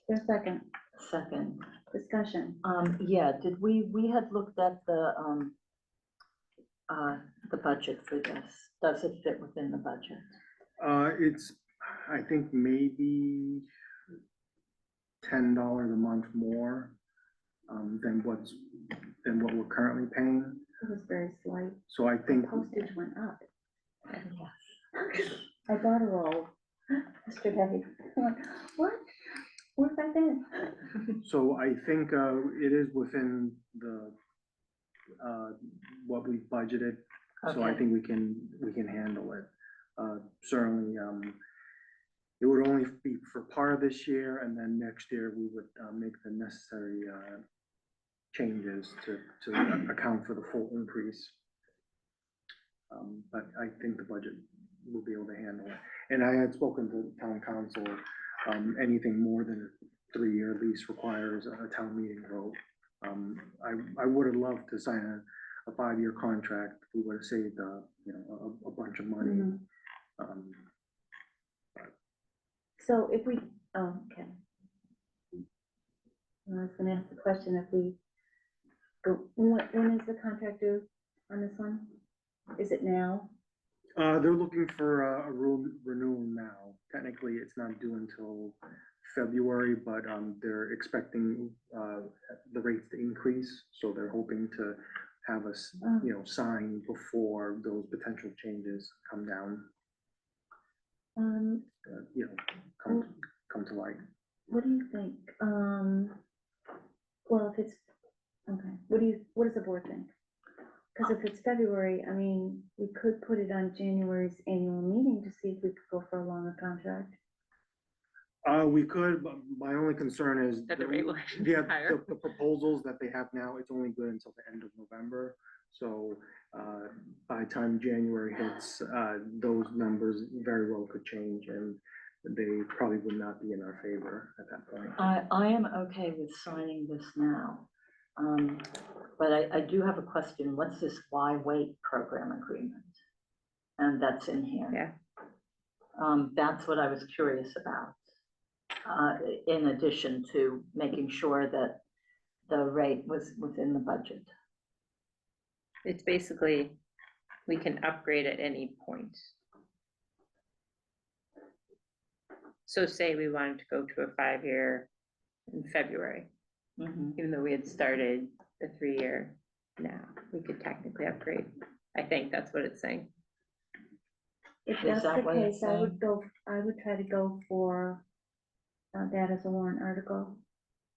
Is there a second? Second. Discussion. Yeah, did we had looked at the budget for this. Does it fit within the budget? It's, I think maybe $10 a month more, than what we're currently paying. It was very slight. So I think, Postage went up. Yes. I bought a roll yesterday. I'm like, what? Where's that been? so I think, it is within the, what we budgeted. So I Okay. think we can handle it. Certainly, it would only be for part of this year, and then next year we would, make the necessary, changes to account for the full increase. But I think the budget will be able to handle it. And I had spoken to town council, anything more than a 3-year lease requires a town meeting vote. I would have loved to sign a 5-year contract. We would have saved, a bunch of money. Mhm. So if we, oh, okay. I was gonna ask the question if we go, when is the contract due on this one? Is it now? They're looking for a renewal now. Technically, it's not due until February, but they're expecting the rates to increase, so they're hoping to have us, sign before those potential changes come down, Um, come to light. what do you think? Well, if it's, okay, what does the board think? Because if it's February, I mean, we could put it on January's annual meeting to see if we could go for a longer contract. We could, but my only concern is. That the rate will be Yeah, higher. the proposals that they have now, it's only good until the end of November. So, by the time January hits, those numbers very well could change, and they probably would not be in our favor at that point. I am okay with signing this now. But I do have a question. What's this why wait program agreement? And that's in here. Yeah. That's what I was curious about. In addition to making sure that the rate was within the budget. It's basically, we can upgrade at any point. So say we wanted to go to a 5-year in February, Mhm. even though we had started the 3-year now, we could technically upgrade. I think that's what it's saying. If Is that's that the what it's case, I would try to go for that as a warrant article.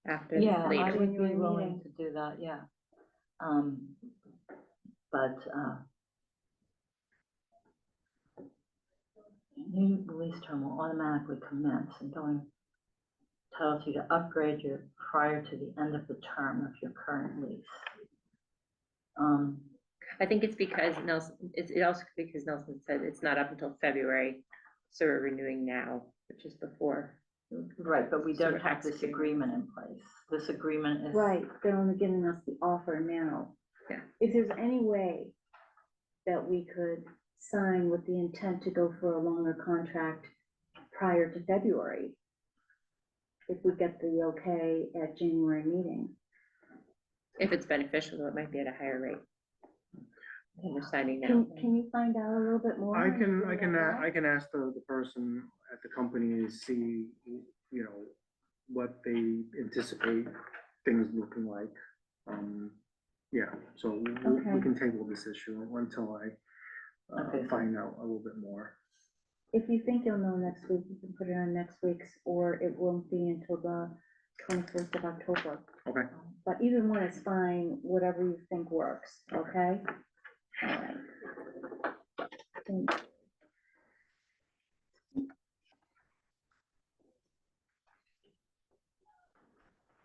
After Yeah, I later. would be January willing meeting. to do that, yeah. But, new lease term will automatically commence and going tells you to upgrade your prior to the end of the term of your current lease. I think it's because Nelson, it also because Nelson said it's not up until February, so we're renewing now, which is before. Right, but we So don't we're have this executing. agreement in place. This agreement is. Right, they're only giving us the offer now. Yeah. If there's any way that we could sign with the intent to go for a longer contract prior to February, if we get the okay at January meeting. If it's beneficial, though, it might be at a higher rate. And we're signing now. Can you find out a little bit more? I can, Anything I can, like that? I can ask the person at the company to see, you know, what they anticipate things looking like. Yeah, so we Okay. can table this issue until I Okay. find out a little bit more. If you think you'll know next week, you can put it on next week's, or it won't be until the 21st of October. Okay. But either one is fine, whatever you think works, okay? All right.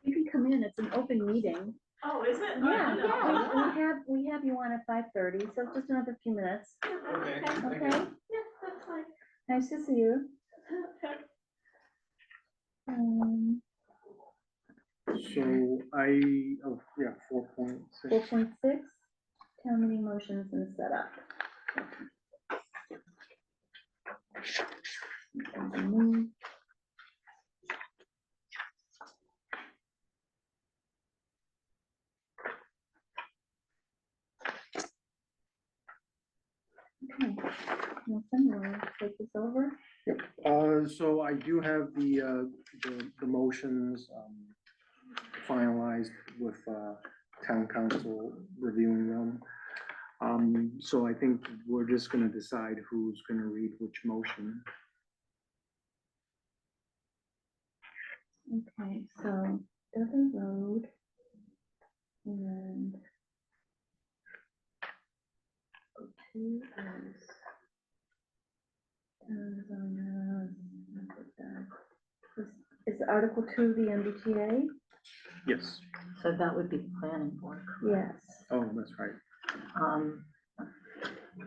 You can come in, it's an open meeting. Oh, is it? Yeah, we have you on at 5:30, so just another few minutes, Okay. okay? Yeah, that's fine. Nice to see you. So yeah, 4.6. 4.6, town meeting motions and setup. Okay, Nelson, you want to take this over? So I do have the motions finalized with town council reviewing them. So I think we're just gonna decide who's gonna read which motion. Okay, so Dudley Road and two is Article 2 the MBTA? Yes. So that would be the planning board. Yes, Oh, that's right. Um,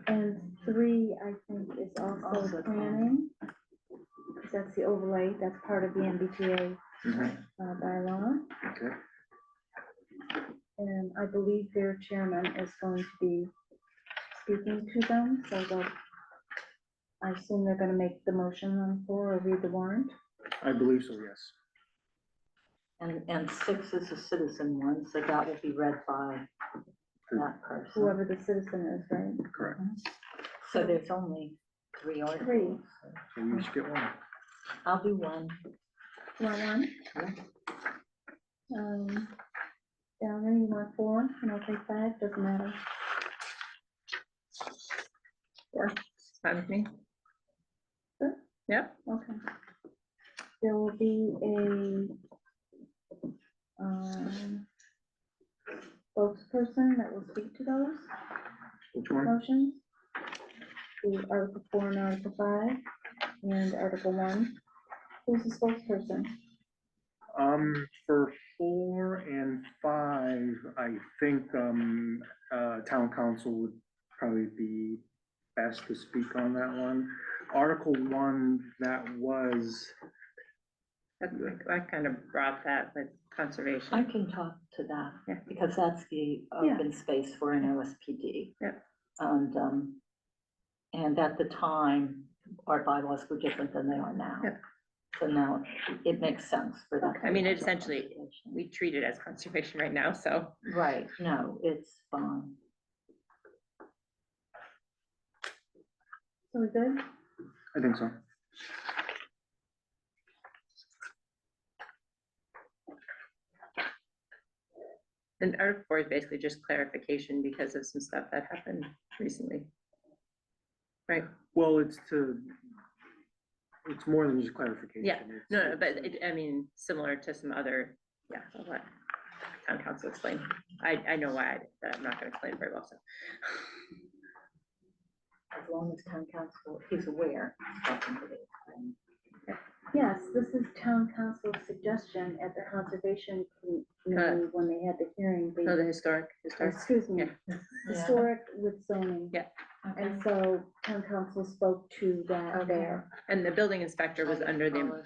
and 3, I think, is also Also planning. Because that's the overlay, that's part of the MBTA Mhm. bylaw. Okay. And I believe their chairman is going to be speaking to them, so I assume they're gonna make the motion on the floor or read the warrant. I believe so, yes. and 6 is a citizen one, so that will be read by that person. Whoever the citizen is, right? Correct. So there's only 3 articles. 3. So you each get one. I'll do one. You want one? Down there, you want 4, and I'll take 5, doesn't matter. Fine with me. Sure. Yep. Okay. There will be a spokesperson that will speak to those Which one? motions. The Article 4 and Article 5, and Article 1. Who's the spokesperson? For 4 and 5, I think, town council would probably be best to speak on that one. Article 1, that was, I kind of brought that with I conservation. can talk to that, Yeah. because that's the open space for an OSPD. Yeah. And at the time, our bylaws were different than they are now. Yeah. So now it makes sense for that. I mean, to be essentially, conservation. we treat it as conservation right now, so. Right, no, it's fine. So we good? I think so. And Article 4 is basically just clarification because of some stuff that happened recently. Right, Well, it's more than just clarification. Yeah. It's- no, but I mean, similar to some other, yeah, I'll let town council explain. I know why, but I'm not gonna explain it very well, so. As long as town council is aware. talking to the- Yes, this is town council's suggestion at the conservation Mary, when they had the hearing, they, Oh, the historic. excuse me, Yeah. historic with zoning. Yeah. And so town council spoke to that Okay. there, And the building inspector was under the,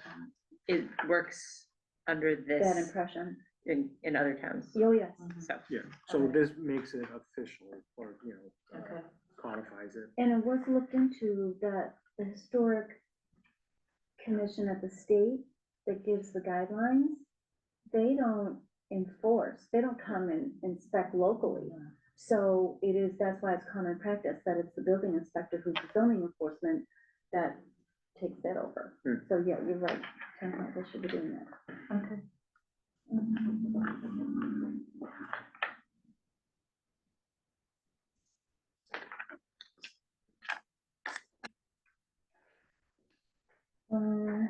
it works under that this impression. in other towns, Oh, yes. so. Yeah, so this makes it official, or, you know, Okay. codifies it. And it was looked into that the historic commission at the state that gives the guidelines, they don't enforce, they don't come and inspect locally. So it is, that's why it's common practice that it's the building inspector who's the zoning enforcement that takes that over. Hmm. So yeah, you're right, town council should be doing that. Okay. Uh,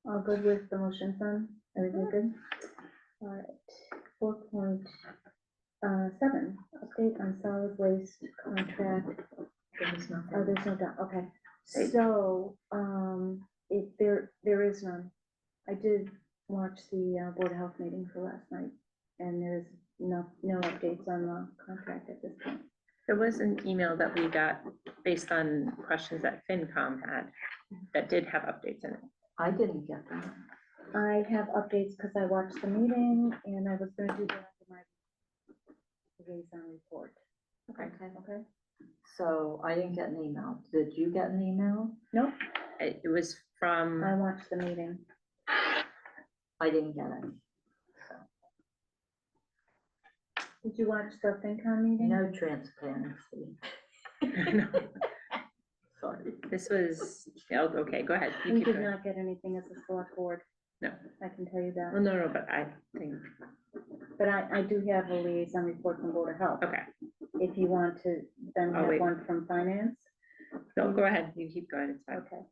I'll go with the motion from, everything good? All right, 4.7, update on solid waste contract. There's nothing. Oh, there's no doubt, okay. So, if there is none. I did watch the Board of Health meeting for last night, and there's no updates on the contract at this point. There was an email that we got based on questions that FinCom had that did have updates in it. I didn't get that. I have updates because I watched the meeting, and I was gonna do that in my liaison report, Okay. okay? So I didn't get an email. Did you get an email? Nope, It was from, I watched the meeting. I didn't get it. Did you watch the FinCom meeting? No transparency. no, Sorry. this was, okay, go ahead. You We keep did going. not get anything as a select board. No. I can tell you Well, that, no, but I think, but I do have a liaison report from Board of Health. okay, If you want to then I'll have wait. one from finance, no, go ahead, you keep going, it's fine. okay.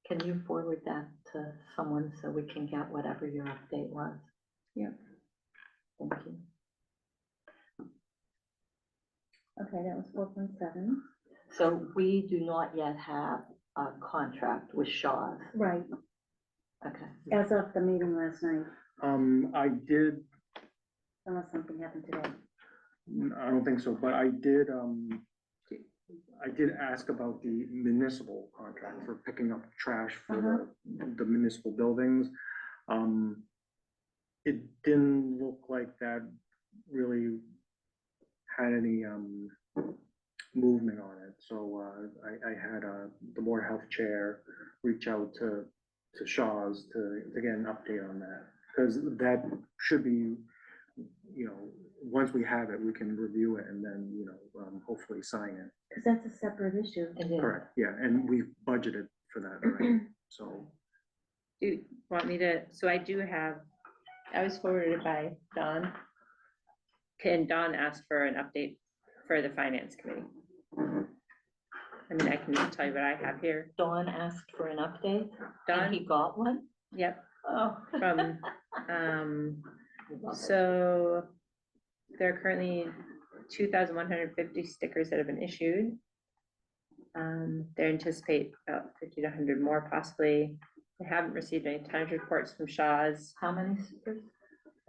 Can you forward that to someone so we can get whatever your update was? Yep. Thank you. Okay, that was 4.7, So we do not yet have a contract with Shaw's. right, Okay. as of the meeting last night, I did, unless something happened today. I don't think so, but I did ask about the municipal contract for picking up trash for the municipal buildings. It didn't look like that really had any, movement on it, so, I had, the Board of Health Chair reach out to Shaw's to get an update on that, because that should be, you know, once we have it, we can review it and then, you know, hopefully sign it. Because that's a separate issue. It is. Correct, yeah, and we've budgeted for that already, so. Do you want me to, so I do have, I was forwarded by Dawn. And Dawn asked for an update for the finance committee. I mean, I can tell you what I have here. Dawn asked for an update and Dawn, he got one? yep, Oh. from, so there are currently 2,150 stickers that have been issued. They anticipate about 50 to 100 more possibly. They haven't received any tonnage reports from Shaw's. How many stickers?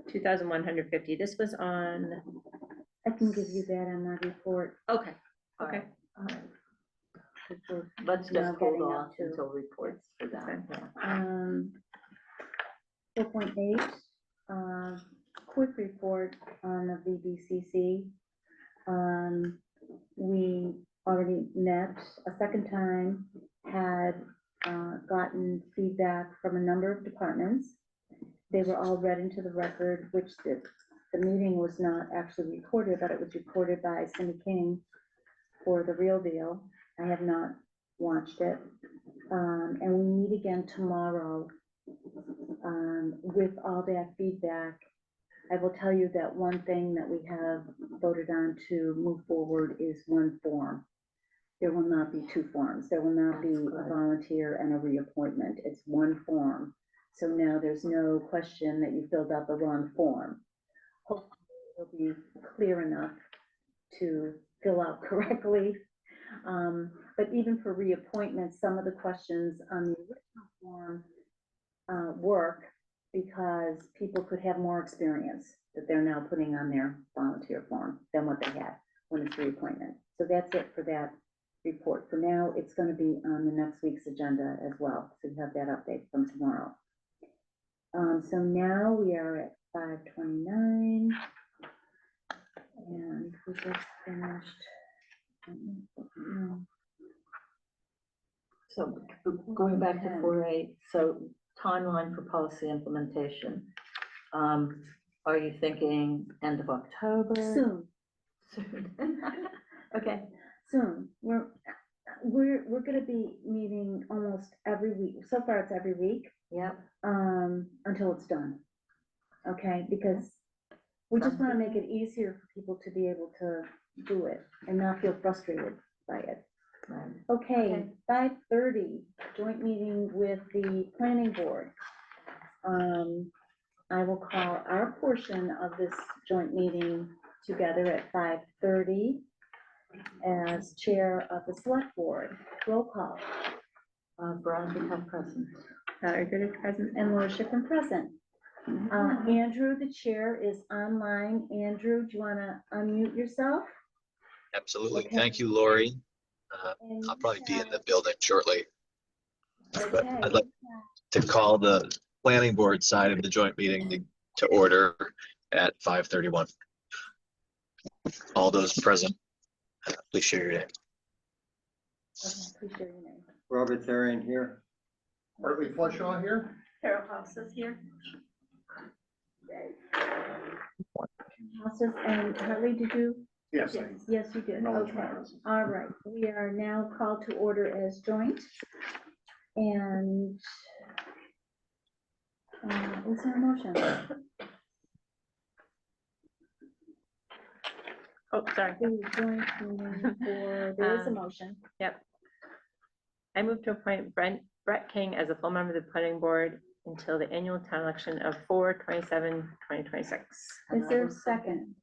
2,150. This was on, I can give you that on my report. okay, All okay. right, all right. which was, Let's Now just hold getting off up to- until reports for that. Okay. Yeah. 4.8, quick report on the VBCC. We already met a second time, had gotten feedback from a number of departments. They were all read into the record, which the meeting was not actually recorded, but it was recorded by Cindy King for the real deal. I have not watched it. And we meet again tomorrow with all that feedback. I will tell you that one thing that we have voted on to move forward is one form. There will not be two forms. There will not be That's a good. volunteer and a reappointment. It's one form. So now there's no question that you filled out the wrong form. Hopefully it'll be clear enough to fill out correctly. But even for reappointments, some of the questions on the original form work because people could have more experience that they're now putting on their volunteer form than what they had when it's reappointment. So that's it for that report. For now, it's gonna be on the next week's agenda as well, so you have that update from tomorrow. So now we are at 5:29. And we just finished. So going back to 4A, so timeline for policy implementation. Are you thinking end of October? Soon, Soon. Okay, soon. We're gonna be meeting almost every week. So far, it's every week, yep. until it's done. Okay, because we just wanna make it easier for people to be able to do it and not feel frustrated by it. Right. Okay, 5:30, joint meeting with the planning board. I will call our portion of this joint meeting together at 5:30 as chair of the select board. Roll call. Veronica present. Good present. And Laura Schiffern present. Andrew, the chair, is online. Andrew, do you want to unmute yourself? Absolutely. Okay. Thank you, Lori. And I'll you probably be in the have- building shortly. But Okay. I'd like to call the planning board side of the joint meeting to order at 5:31. All those present, please share your name. Okay, please share your name. Robert Therian here. Hartley Flushaw here. Carol House is here. Houses, and Hartley, did you? Yes, Yes, you did. Acknowledge Okay. my presence. All right, we are now called to order as joint. And is there a motion? Oh, sorry. The joint meeting for, there is a motion. I move to appoint Brett King as a full member of the planning board until the annual town election of 4/27/2026. Is there a second?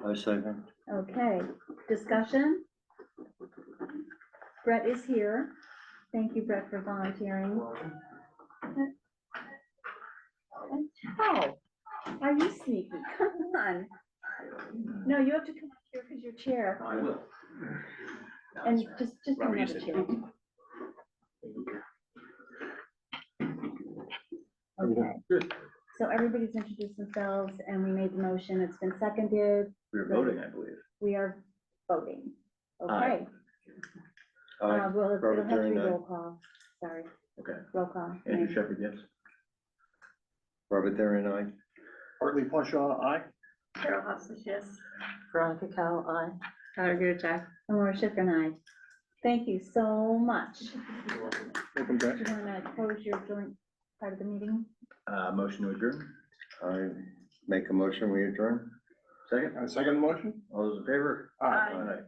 I second. Okay, discussion? Brett is here. Thank you, Brett, for volunteering. Oh, are you sneaky? Come on. No, you have to come up here because you're chair. I will. And just Robert, you another said- chair. Okay. Good. So everybody's introduced themselves and we made the motion. It's been seconded. We were voting, I believe. We are voting. Okay. Aye. Aye. Well, it'll Robert have to be Herring, aye. roll call. Sorry, Okay. roll call. Andrew Thank you. Shepherd, yes. Robert Therian, aye. Hartley Flushaw, aye. Carol House is yes. Veronica Cal, aye. Good job. And Laura Schiffern and I. Thank you so much. Welcome, Brett. Do you want to close your joint part of the meeting? Motion to adjourn. I make a motion, we adjourn. Second? Second motion? All those in favor? Aye.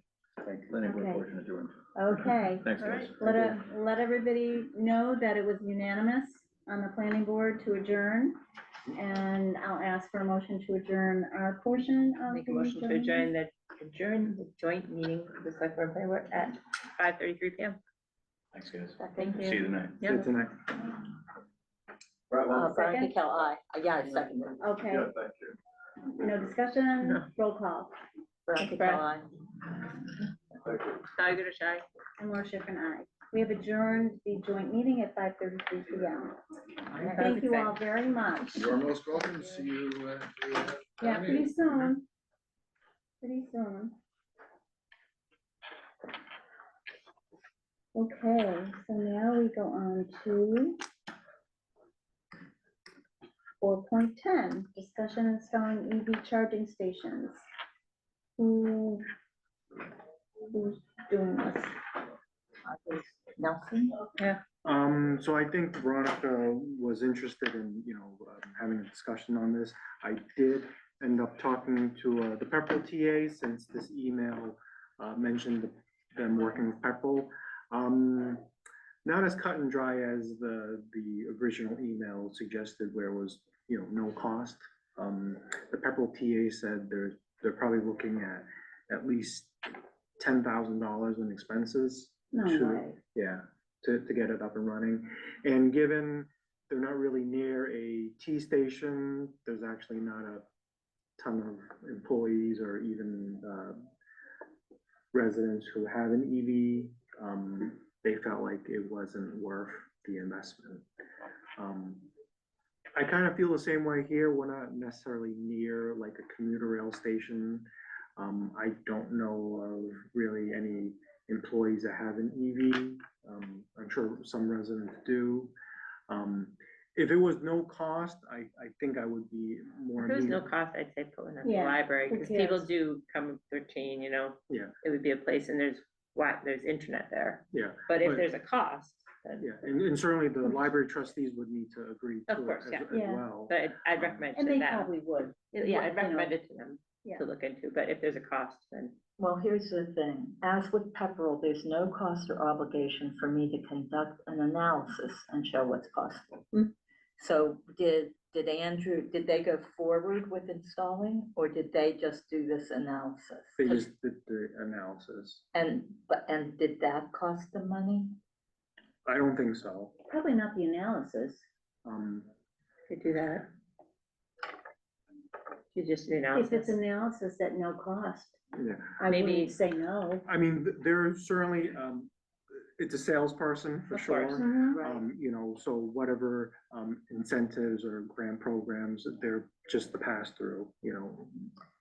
Thank you. Planning board Okay. portion adjourned. Okay. Thanks, All guys. right. Let everybody know that it was unanimous on the planning board to adjourn. And I'll ask for a motion to adjourn our portion of Make a the motion to joint meeting. adjourn the joint meeting of the select board and planning board at 5:33 PM. Thanks, guys. Thank See you you. tonight. Yeah. Good tonight. Veronica Second? Cal, aye. Yeah, I second. Okay, thank you. no discussion, No. roll call. Veronica Brett. Cal, aye. Good or shy? And Laura Schiffern, aye. We have adjourned the joint meeting at 5:33 PM. Thank you all very much. You're most welcome. See you. Yeah, pretty soon. Pretty soon. Okay, so now we go on to 4.10, discussion installing EV charging stations. Who's doing this? Nelson? So I think Veronica was interested in, having a discussion on this. I did end up talking to the Pepperell TA since this email mentioned them working with Pepperell. Not as cut and dry as the original email suggested, where it was, no cost. The Pepperell TA said they're probably looking at least $10,000 in expenses. No to- way. Yeah, to get it up and running. And given they're not really near a T station. There's actually not a ton of employees or even residents who have an EV. They felt like it wasn't worth the investment. I kind of feel the same way here. We're not necessarily near like a commuter rail station. I don't know of really any employees that have an EV. I'm sure some residents do. If it was no cost, I think I would be more. If there was no amenable. cost, I'd say put one in the Yeah, library, who because people cares? do come with their teen, you know? Yeah. It would be a place, and there's internet there, Yeah, but if But- there's a cost, then, yeah, and certainly the library trustees would need to agree Of to it course, as yeah. as Yeah. well. but I'd recommend And to they them. probably would. Yeah, I'd you know, recommend it to them Yeah. to look into, but if there's a cost, then Well, here's the thing, as with Pepperell, there's no cost or obligation for me to conduct an analysis and show what's possible. Mm. So did they go forward with installing, or did they just do this analysis? They just did the analysis. And did that cost them money? I don't think so. Probably not the analysis. could do that. You just do If analysis. it's analysis at no cost, Yeah, I Maybe- wouldn't say no. I mean, they're certainly, it's a salesperson for Of course. sure. Mhm. You know, so whatever, incentives or grant programs, they're just the pass through, you know.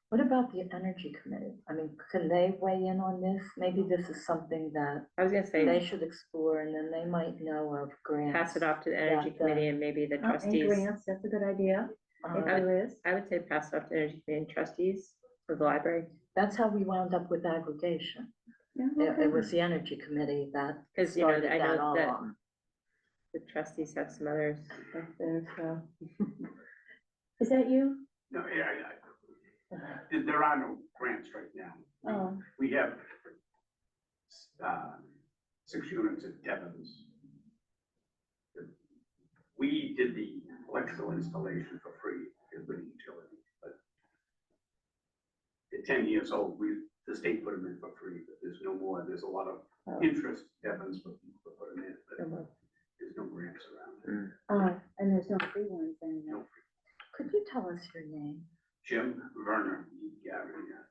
What about the energy committee? I mean, can they weigh in on this? Maybe this is something that I was gonna they say, should explore, and then they might know of grants. pass it off to the energy that, committee and maybe the Oh, and trustees. grants, that's a good idea, if Uh, there is. I would say pass it off to the energy committee and trustees of the library, That's how we wound up with aggregation. Yeah, It okay. was the energy committee that 'Cause, you know, started I know that all that- off. the trustees have some others up there, so. Is that you? No, yeah, there are no grants right now. Oh, We have 6 units at Devon's. We did the electrical installation for free as the utility, but at 10 years old, the state put them in for free, but there's no more, there's a lot of Oh. interest, Devon's for people to put them in, but no more. there's no grants around. and there's no free ones anymore. Could you tell us your name? Jim Werner, yeah,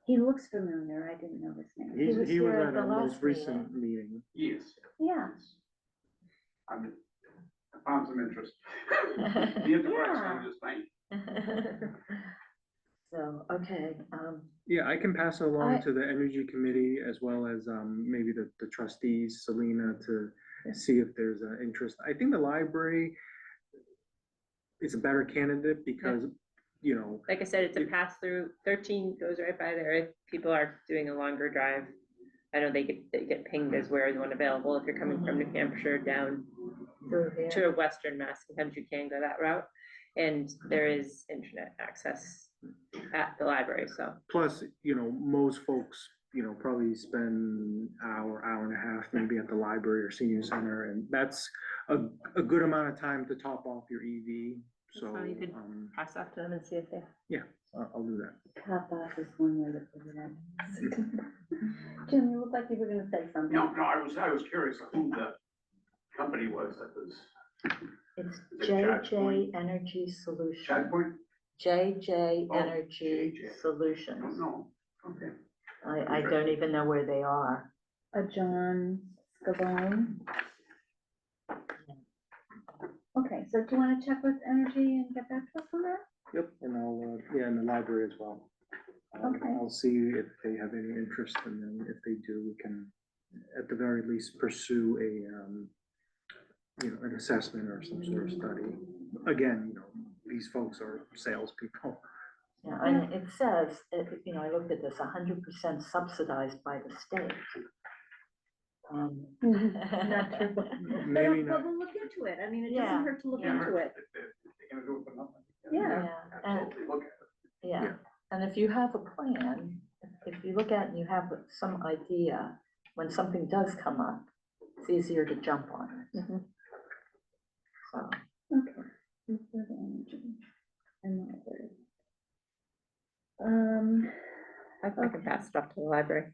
He looks familiar, I didn't know his name. He was he here was at at the our last most recent meeting. yes. Yeah, I found some interest. The enterprise fund is nice. So, okay, Yeah, I can pass it along I- to the energy committee as well as, maybe the trustees, Selena, to see if there's an interest. I think the library is a better candidate because, you know, Like I said, it's a pass through, 13 goes right by there, if people are doing a longer drive. I know they get pinged as where is one available, if you're coming from New Hampshire down through here. to Western Mass, sometimes you can go that route. And there is internet access at the library, so. plus, you know, most folks, you know, probably spend hour and a half maybe at the library or senior center, and that's a good amount of time to top off your EV, so, So you could- Pass off to them and see if they. I'll do that. top off is one way to put it in. Jim, you look like you were gonna say something. No, I was curious who the company was that was. It's Is it Charge JJ Point? Energy Chat Solution. Point? JJ Oh, Energy JJ. I don't Solutions. know, okay. I don't even know where they are. A John Scavone. Okay, so do you wanna check with energy and get back to us on that? Yep, and I'll, yeah, in the library as well. Okay. I'll see if they have any interest, and then if they do, we can, at the very least, pursue a, you know, an assessment or some sort of study. Again, you know, these folks are salespeople. Yeah, and it says, you know, I looked at this, 100% subsidized by the state. Not true. Maybe But not. we'll look into it, I mean, it Yeah, doesn't hurt to look yeah. into it. They're gonna do it for nothing. Yeah. Yeah, and, Absolutely, look at it. yeah, Yeah. and if you have a plan, if you look at it and you have some idea, when something does come up, it's easier to jump on it. Mhm. So, Okay. Instead of energy and library. I can pass it off to the library.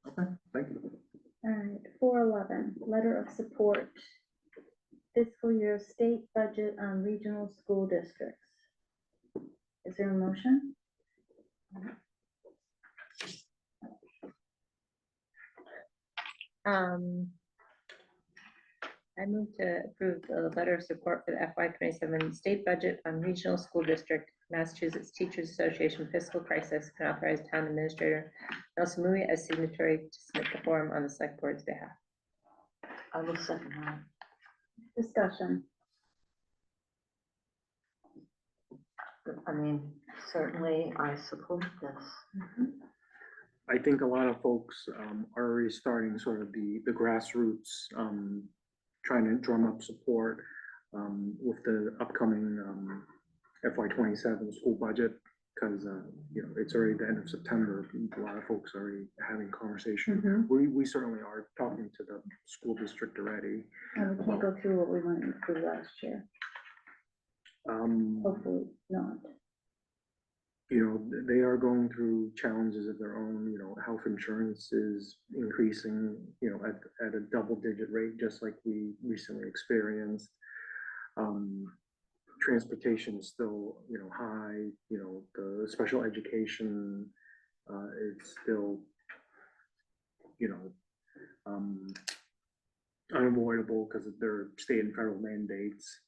Okay, thank you. All right, 411, letter of support. fiscal year state budget on regional school districts. Is there a motion? I move to approve the letter of support for the FY 27 state budget on regional school district, Massachusetts Teachers Association fiscal crisis, and authorize town administrator Nelson Mui as signatory to submit the form on the select board's behalf. I will second that. Discussion. I mean, certainly I support this. I think a lot of folks are already starting sort of the grassroots, trying to drum up support with the upcoming FY 27 school budget, because you know, it's already the end of September. A lot of folks are already having conversation. Mhm. We certainly are talking to the school district already. And we can't go through what we went through last year. Hopefully not. You know, they are going through challenges of their own. You know, health insurance is increasing, you know, at a double-digit rate, just like we recently experienced. Transportation is still, you know, high. You know, the special education is still, you know, unavoidable because of their state and federal mandates.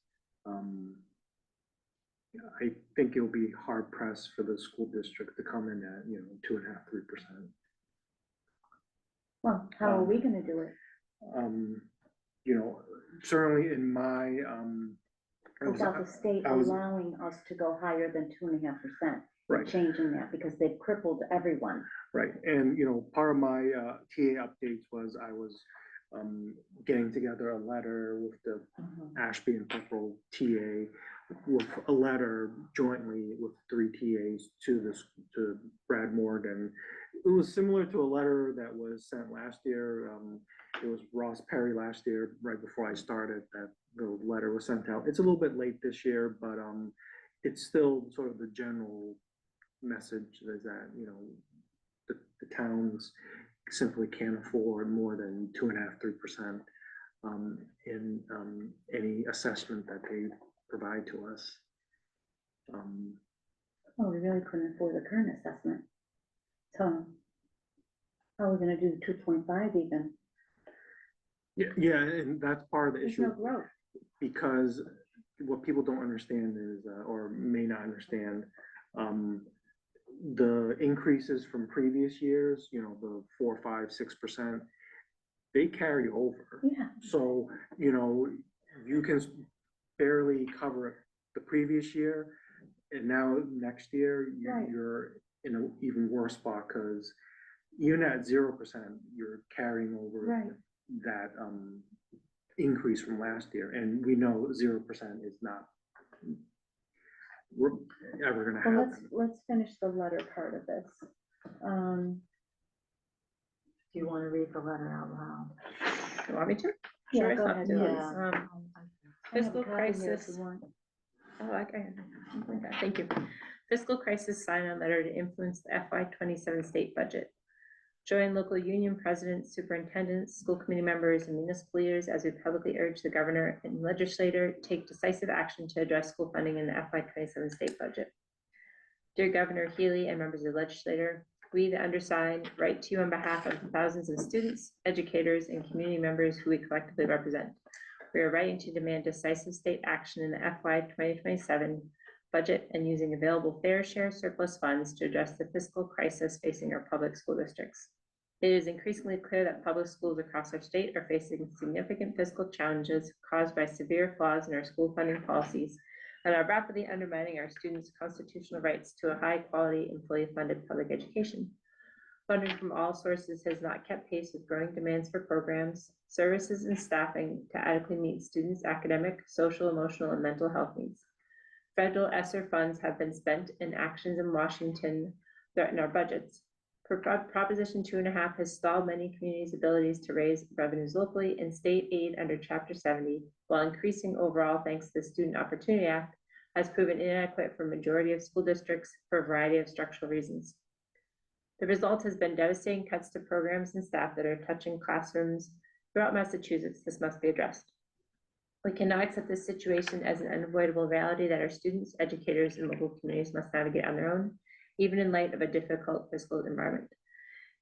I think it'll be hard pressed for the school district to come in at, you know, 2.5%, 3%. Well, how are we gonna do it? You know, certainly in my, Without the state I was- allowing us to go higher than 2.5%. Right. Changing that because they've crippled everyone. right, and, you know, part of my TA updates was I was getting together a letter with the Ashby and Pepperell TA, with a letter jointly with 3 TAs to Brad Morgan. It was similar to a letter that was sent last year. It was Ross Perry last year, right before I started, that the letter was sent out. It's a little bit late this year, but it's still sort of the general message is that, you know, the towns simply can't afford more than 2.5%, 3% in any assessment that they provide to us. Well, we really couldn't afford the current assessment. So how are we gonna do 2.5 even? Yeah, and that's part of the There's issue. no growth. Because what people don't understand is, or may not understand, the increases from previous years, you know, the 4, 5, 6%, they carry over. Yeah. So, you know, you can barely cover the previous year, and now next year, Right. you're in an even worse spot, because even at 0%, you're carrying over Right. that increase from last year, and we know 0% is not we're ever gonna Well, happen. let's finish the letter part of this. Do you want to read the letter out loud? You want me to? Yeah, Sure, I go thought ahead, to. please. Yeah. I have a Fiscal copy here if crisis. you want. Oh, okay. Thank you. Fiscal crisis sign-on letter to influence the FY 27 state budget. Join local union presidents, superintendents, school committee members, and municipal leaders as we publicly urge the governor and legislator to take decisive action to address school funding in the FY 27 state budget. Dear Governor Healy and members of the legislature, we, the undersigned, write to you on behalf of the thousands of students, educators, and community members who we collectively represent. We are writing to demand decisive state action in the FY 2027 budget and using available fair share surplus funds to address the fiscal crisis facing our public school districts. It is increasingly clear that public schools across our state are facing significant fiscal challenges caused by severe flaws in our school funding policies and are rapidly undermining our students' constitutional rights to a high-quality and fully funded public education. Funding from all sources has not kept pace with growing demands for programs, services, and staffing to adequately meet students' academic, social, emotional, and mental health needs. Federal ESSER funds have been spent and actions in Washington threaten our budgets. Proposition 2.5 has stalled many communities' abilities to raise revenues locally, and state aid under Chapter 70, while increasing overall thanks to the Student Opportunity Act, has proven inadequate for a majority of school districts for a variety of structural reasons. The result has been devastating cuts to programs and staff that are touching classrooms throughout Massachusetts. This must be addressed. We cannot accept this situation as an unavoidable reality that our students, educators, and local communities must navigate on their own, even in light of a difficult fiscal environment.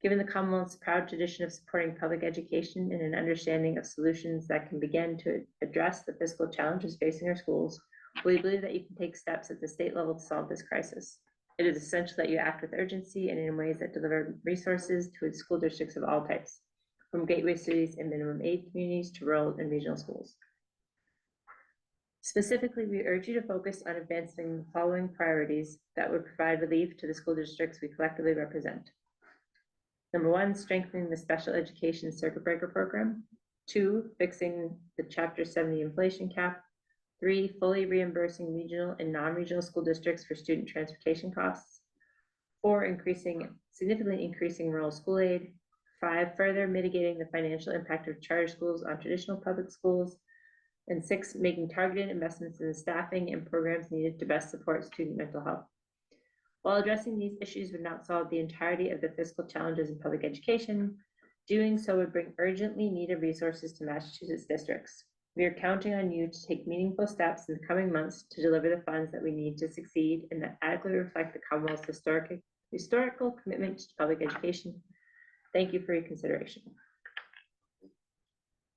Given the Commonwealth's proud tradition of supporting public education and an understanding of solutions that can begin to address the fiscal challenges facing our schools, we believe that you can take steps at the state level to solve this crisis. It is essential that you act with urgency and in ways that deliver resources to school districts of all types, from gateway cities and minimum aid communities to rural and regional schools. Specifically, we urge you to focus on advancing the following priorities that would provide relief to the school districts we collectively represent. Number 1, strengthening the special education circuit breaker program. 2, fixing the Chapter 70 inflation cap. 3, fully reimbursing regional and non-regional school districts for student transportation costs. 4, significantly increasing rural school aid. 5, further mitigating the financial impact of charter schools on traditional public schools. And 6, making targeted investments in the staffing and programs needed to best support student mental health. While addressing these issues would not solve the entirety of the fiscal challenges in public education, doing so would bring urgently needed resources to Massachusetts districts. We are counting on you to take meaningful steps in the coming months to deliver the funds that we need to succeed and that adequately reflect the Commonwealth's historical commitment to public education. Thank you for your consideration.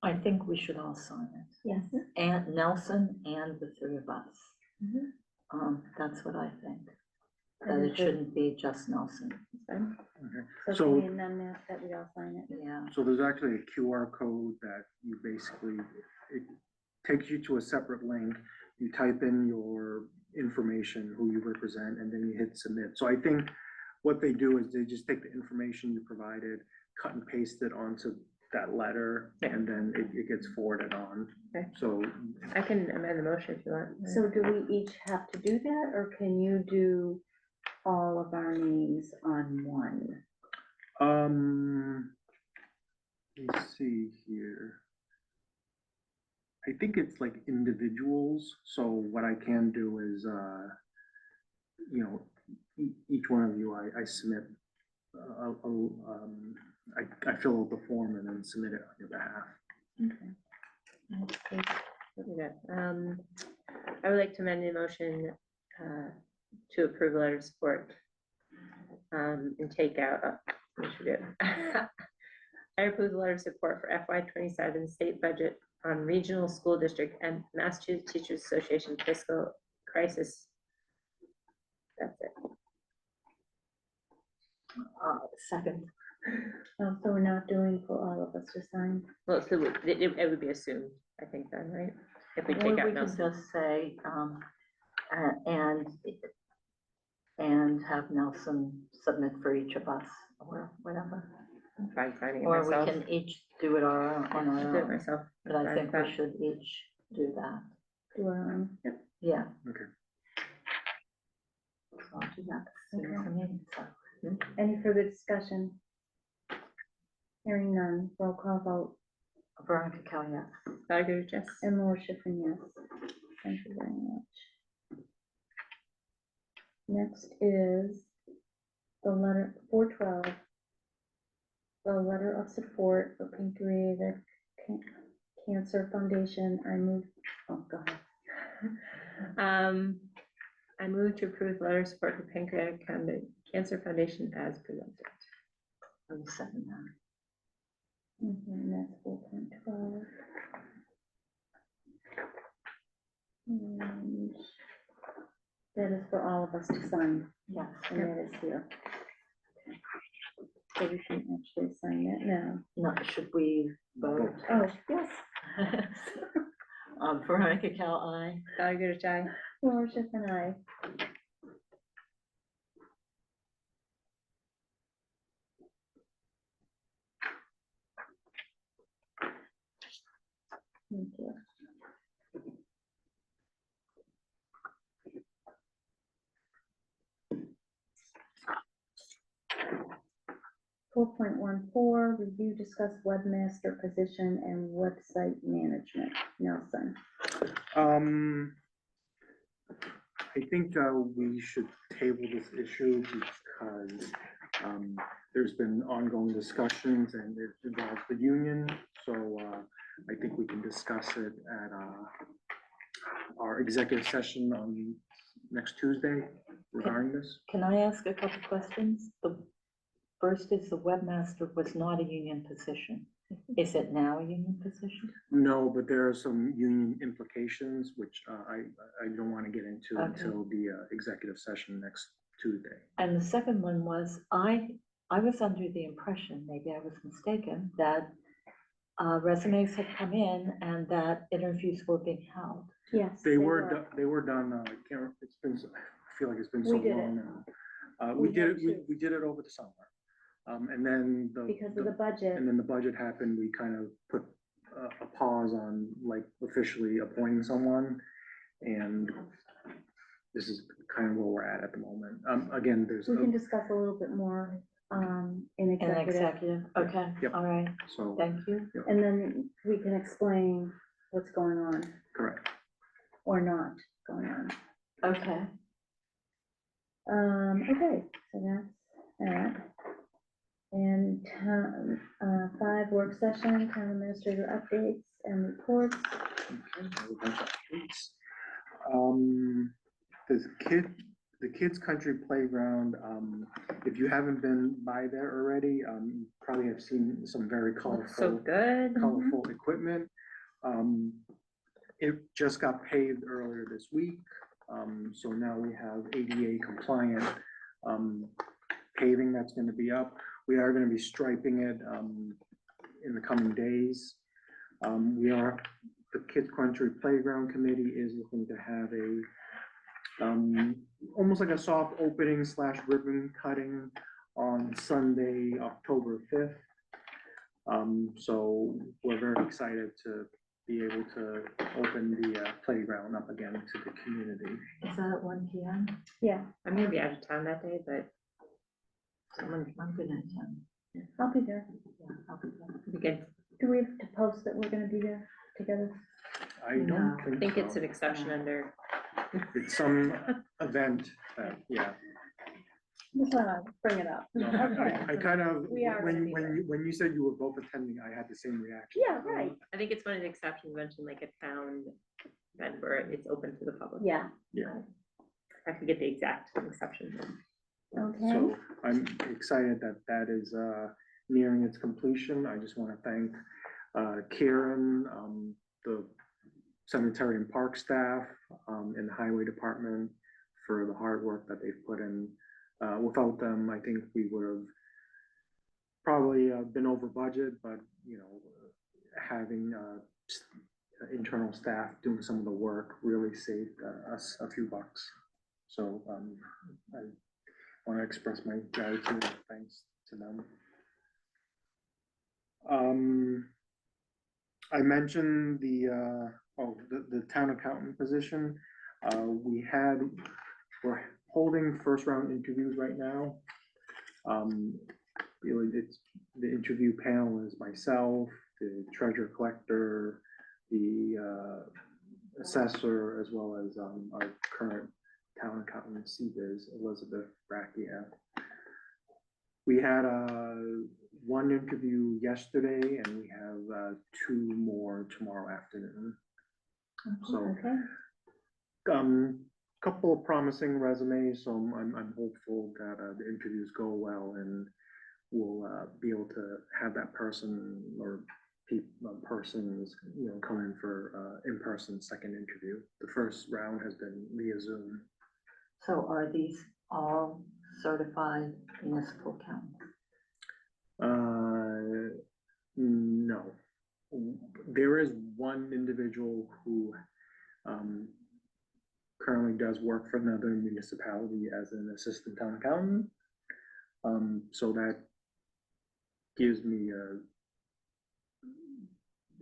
I think we should all sign it. Yes. And Nelson and the 3 of us. Mhm. That's what I think. That it shouldn't be just Nelson. Okay. So So- can we amend that we all sign it? Yeah. So there's actually a QR code that you basically, it takes you to a separate link. You type in your information, who you represent, and then you hit submit. So I think what they do is they just take the information you provided, cut and paste it onto that letter, and then it gets forwarded on. Okay. So I can amend the motion if you want. So do we each have to do that, or can you do all of our names on one? let's see here. I think it's like individuals, so what I can do is, each one of you, I submit, I fill out the form and then submit it on your behalf. Okay. We'll do that. I would like to amend the motion to approve a letter of support and take out, we should do it. I approve the letter of support for FY27 state budget on regional school district and Massachusetts Teachers Association fiscal crisis. That's it. Second. Oh, so we're not doing for all of us to sign? Well, so it would be assumed, I think then, right? If we Or take we out can Nelson. just say, and have Nelson submit for each of us, or whatever. By signing it Or we myself. can each do it on I'll our do it own, myself. but I Fine think with we that. should each do that. Do our own? Yeah. Okay. So I'll do that as soon as I need, so. Any further discussion? Hearing none, roll call vote, Veronica Kell, yes. Tiger, Jess. and Laura Schiffern, yes. Thank you very much. Next is the letter 412. The letter of support for Pancreatic Cancer Foundation. I move, oh, go ahead. I move to approve the letter of support for Pancreatic Cancer Foundation as presented. I will second that. And that's 4.12. And that is for all of us to sign, Yes. and that is here. So we can actually sign that now. No, should we vote? Oh, yes, Veronica Kell, aye. Tiger, Jai. Laura Schiffern, aye. Thank you. 4.14, review, discuss webmaster position and website management. Nelson. I think we should table this issue because There's been ongoing discussions and it involves the union, so I think we can discuss it at our executive session on next Tuesday regarding this. Can I ask a couple questions? The first is the webmaster was not a union position. Is it now a union position? No, but there are some union implications, which I don't want to get into Okay. until the executive session next Tuesday. And the second one was, I was under the impression, maybe I was mistaken, that resumes had come in and that interviews were being held. Yes. They were done, I can't, it's been, I feel like it's been so We did it. long now. We We did had it, to. we did it over the summer. And then Because of the budget. and then the budget happened, we kind of put a pause on like officially appointing someone. And this is kind of where we're at the moment. Again, there's, We can discuss a little bit more in An executive. executive, okay, Yep. all right, so, thank you. And then we can explain what's going on correct. or not going on. Okay, Okay, so that's that. And town, 5 work session, town administrator updates and reports. Okay, so a bunch of updates. The Kids Country Playground, if you haven't been by there already, you probably have seen some very Looks so colorful, good. colorful equipment. It just got paved earlier this week, so now we have ADA compliant paving that's gonna be up. We are gonna be striping it in the coming days. The Kids Country Playground Committee is looking to have a almost like a soft opening / ribbon cutting on Sunday, October 5th. So we're very excited to be able to open the playground up again to the community. is that at 1 PM? Yeah, I'm gonna be out of town that day, but I'm gonna attend. I'll be there. Yeah, I'll be there. it'll be good. Do we have to post that we're gonna be there together? I No, don't I think it's so. an exception under, It's some event that, yeah. Just wanna bring it up. No, I kind of, We are gonna be when you said you were both attending, I had the same reaction. Yeah, right. I think it's one of the exceptions mentioned, like a town event where it's open to the public. Yeah, Yeah, I could get the exact exception. okay. so I'm excited that that is nearing its completion. I just want to thank Karen, the cemetery and park staff, and the highway department for the hard work that they've put in. Without them, I think we would have probably been over budget, but you know, having internal staff doing some of the work really saved us a few bucks. So I want to express my gratitude and thanks to them. I mentioned the town accountant position. We're holding first round interviews right now. Really, it's the interview panel is myself, the treasurer collector, the assessor, as well as our current town accountant, CBiz, Elizabeth Brackia. We had one interview yesterday and we have 2 more tomorrow afternoon. So, Okay, couple of promising resumes, so I'm hopeful that the interviews go well and we'll be able to have that person or persons, you know, come in for in-person second interview. The first round has been via Zoom. So are these all certified municipal accountants? No. There is one individual who currently does work for another municipality as an assistant town accountant. So that gives me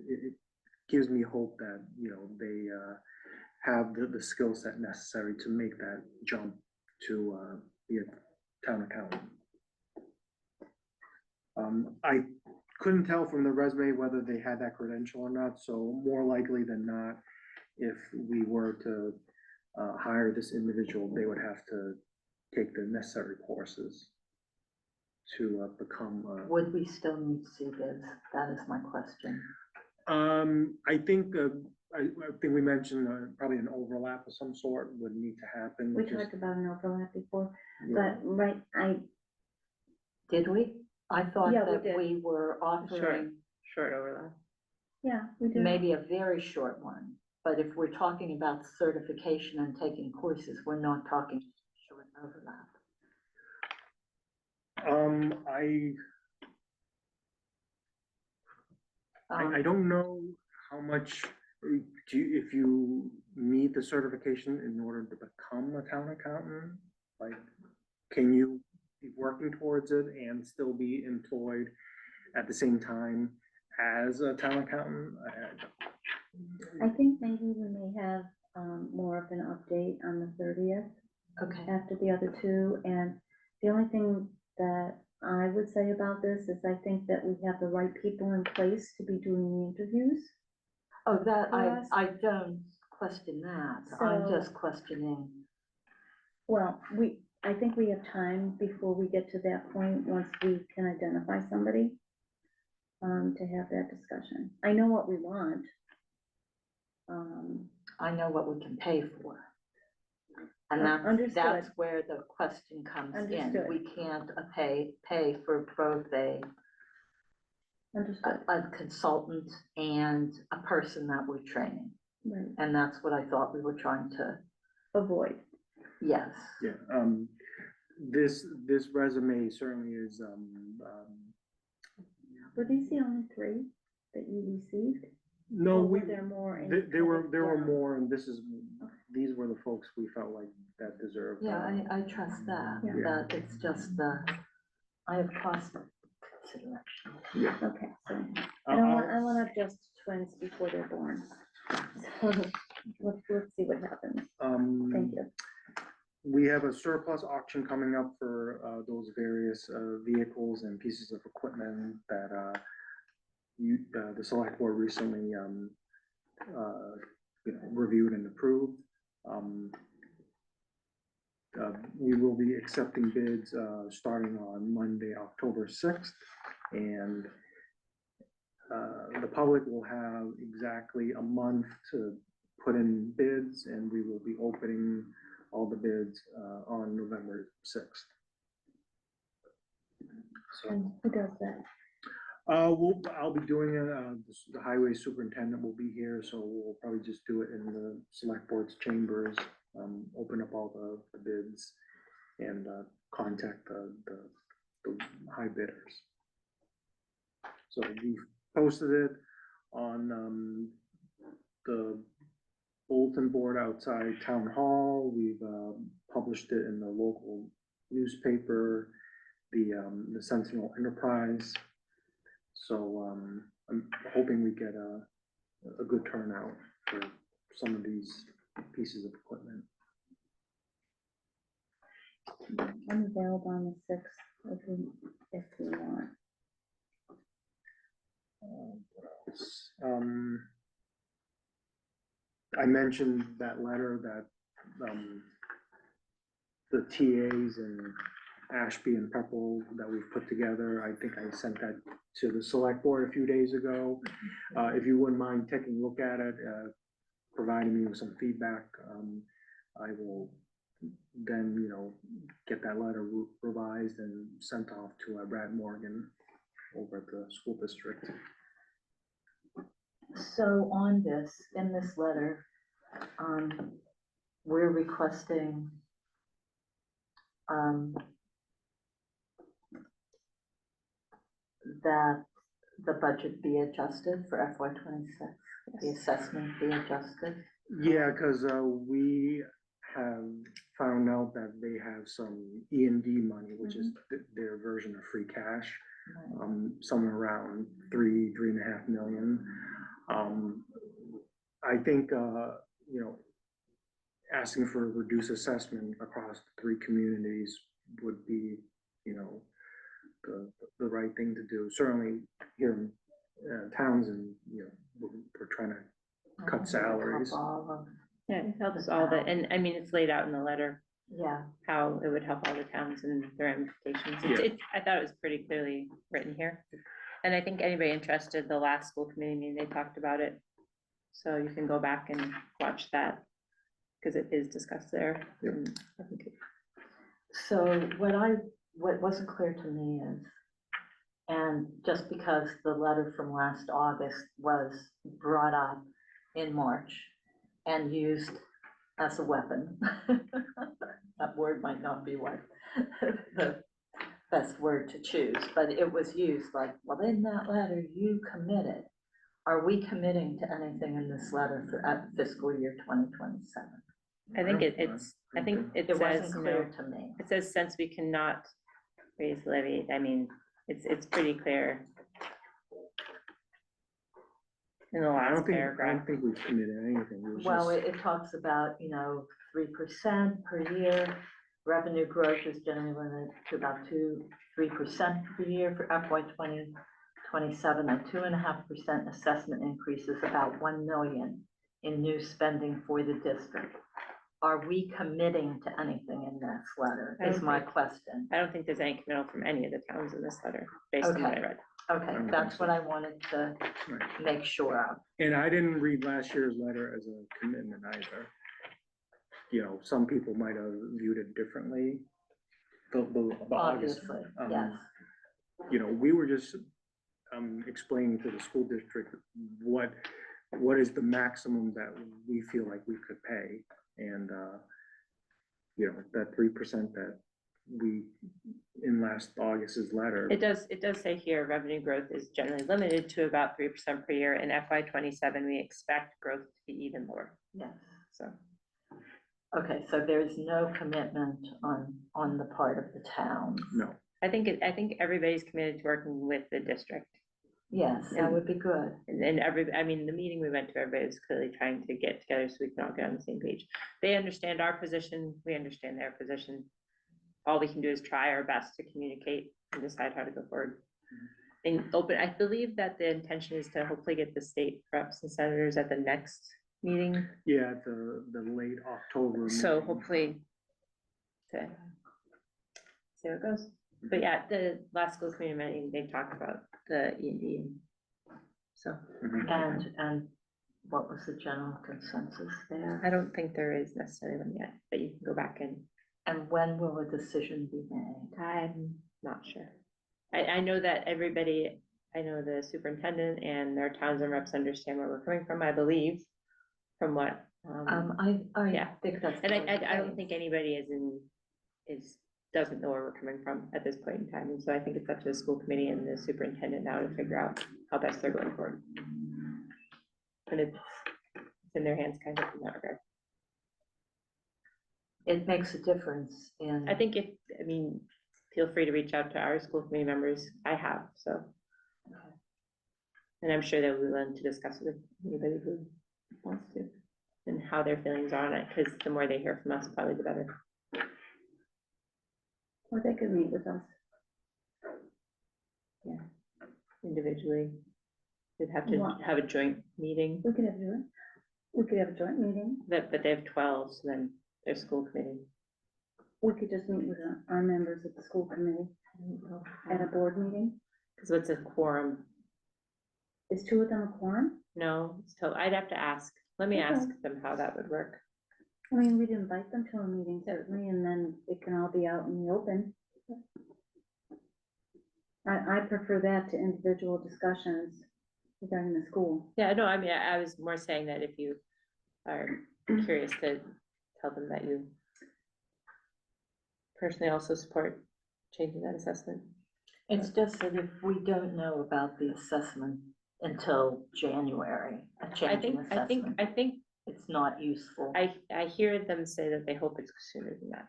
it gives me hope that, you know, they have the skill set necessary to make that jump to be a town accountant. I couldn't tell from the resume whether they had that credential or not, so more likely than not, if we were to hire this individual, they would have to take the necessary courses. become, Would we still need to see bids? That is my question. I think, I think we mentioned probably an overlap of some sort would need to happen. We just- talked about an overlap before, yeah. but right, Did we? I thought Yeah, we that did. we were offering Short overlap. yeah, we did. maybe a very short one. But if we're talking about certification and taking courses, we're not talking short overlap. I don't know how much, if you need the certification in order to become a town accountant, like, can you be working towards it and still be employed at the same time as a town accountant? I think maybe we may have, more of an update on the 30th Okay. after the other two, and the only thing that I would say about this is I think that we have the right people in place to be doing the interviews. Oh, that, Yes. I don't question that. I'm So- just questioning. Well, I think we have time before we get to that point, once we can identify somebody, to have that discussion. I know what we want. I know what we can pay for. And Understood. that's where the question comes in. Understood. We can't pay for both Understood, a consultant and a person that we're training. right, And that's what I thought we were trying to, avoid. yes. Yeah, this resume certainly is, Were these the only three that you received? no, Or we, were there more? in there were Selectboard? more, and these were the folks we felt like that deserved. Yeah, I trust that, Yeah. that it's just I have cost consideration. Okay, so I I'll- want to adjust twins before they're born. So let's see what happens. Thank you. We have a surplus auction coming up for those various vehicles and pieces of equipment that the select board recently reviewed and approved. We will be accepting bids starting on Monday, October 6th, and the public will have exactly a month to put in bids, and we will be opening all the bids on November 6th. So, And who does that? I'll be doing it, the highway superintendent will be here, so we'll probably just do it in the select board's chambers, open up all the bids and contact the high bidders. So we posted it on the bulletin board outside town hall. We've published it in the local newspaper, the Sentinel Enterprise. So I'm hoping we get a good turnout for some of these pieces of equipment. I'm available on the 6th if we want. What else? I mentioned that letter that the TAs and Ashby and Pepple that we've put together. I think I sent that to the select board a few days ago. If you wouldn't mind taking a look at it, providing me with some feedback, I will then, get that letter revised and sent off to Brad Morgan over at the school district. So on this, in this letter, we're requesting that the budget be adjusted for FY 26, the assessment be adjusted. Yeah, because we have found out that they have some E&D money, which is their version of free cash, somewhere around 3.5 million. I think, asking for a reduced assessment across the 3 communities would be, the right thing to do. Certainly here in Townsend, we're trying to cut salaries. Yeah, it helps all that, and I mean, it's laid out in the letter. Yeah, how it would help all the towns and the ramifications. I thought it was pretty clearly written here. And I think anybody interested, the last school committee meeting, they talked about it. So you can go back and watch that, because it is discussed there. Yep. And I think it- so what wasn't clear to me is, and just because the letter from last August was brought up in March and used as a weapon, that word might not be what the best word to choose, but it was used like, well, in that letter, you committed. Are we committing to anything in this letter for fiscal year 2027? I think I think it It says, wasn't you know, clear to me. it says since we cannot raise levy, I mean, it's pretty clear. In the I last don't think, I paragraph. don't think we've committed anything. It was Well, just- it talks about, 3% per year. Revenue growth is generally limited to about 3% per year for FY 2027, a 2.5% assessment increase is about 1 million in new spending for the district. Are we committing to anything in this letter, I is don't my think- question. I don't think there's any committal from any of the towns in this letter, based on what I Okay. read. Okay, don't that's think what so. I wanted to Right. make sure of. And I didn't read last year's letter as a commitment either. You know, some people might have viewed it differently. The August, Obviously, yes. you know, we were just explaining to the school district what is the maximum that we feel like we could pay. And, you know, that 3% that we, in last August's letter. It does say here, revenue growth is generally limited to about 3% per year. In FY 27, we expect growth to be even lower, Yes. so. Okay, so there's no commitment on the part of the town. No, I think everybody's committed to working with the district. Yes, that would be good. And I mean, the meeting we went to, everybody was clearly trying to get together so we can all get on the same page. They understand our position, we understand their position. All we can do is try our best to communicate and decide how to go forward. And I believe that the intention is to hopefully get the state reps and senators at the next meeting. yeah, the late October. So meeting. hopefully to see how it goes. But yeah, the last school committee meeting, they talked about the E&D. So Mhm. And what was the general consensus there? I don't think there is necessarily one yet, but you can go back and And when will a decision be made? I'm not sure. I know that everybody, I know the superintendent and their towns and reps understand where we're coming from, I believe, from what. I yeah. think that's. And I don't think anybody doesn't know where we're coming from at this point in time. And so I think it's up to the school committee and the superintendent now to figure out how best they're going forward. And it's in their hands kind of in that regard. It makes a difference in. I think feel free to reach out to our school committee members. I have, so. Okay. And I'm sure they'll be willing to discuss it with anybody who wants to, and how their feelings are on it, because the more they hear from us, probably the better. Or they could meet with us. Individually, they'd have to Well- have a joint meeting, We could have a joint meeting. but they have 12, so then their school committee. We could just meet with our members of the school committee at a board meeting. Because what's a quorum? Is 2 of them a quorum? No, so I'd have to ask. Let me Okay. ask them how that would work. I mean, we'd invite them to a meeting certainly, and then it can all be out in the open. I prefer that to individual discussions regarding the school. Yeah, no, I mean, I was more saying that if you are curious to tell them that you personally also support changing that assessment. It's just that if we don't know about the assessment until January, a I changing assessment, think it's not useful. I hear them say that they hope it's sooner than that.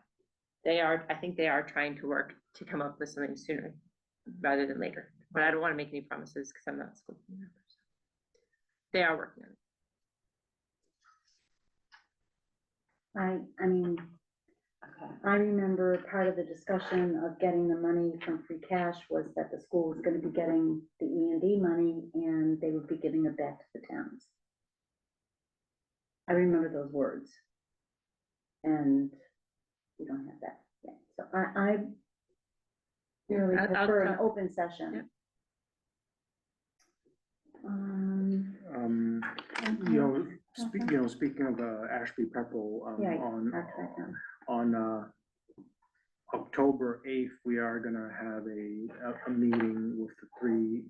I think they are trying to work to come up with something sooner rather than later, but I don't want to make any promises because I'm not a school committee member. So. They are working on it. I mean, Okay. I remember part of the discussion of getting the money from free cash was that the school was gonna be getting the E&D money and they would be giving it back to the towns. I remember those words. And we don't have that yet. So I really I'll prefer an talk- open session. Yep. Speaking of Ashby Pepperell, Yeah, on, on October 8th, we are gonna have a meeting with the three,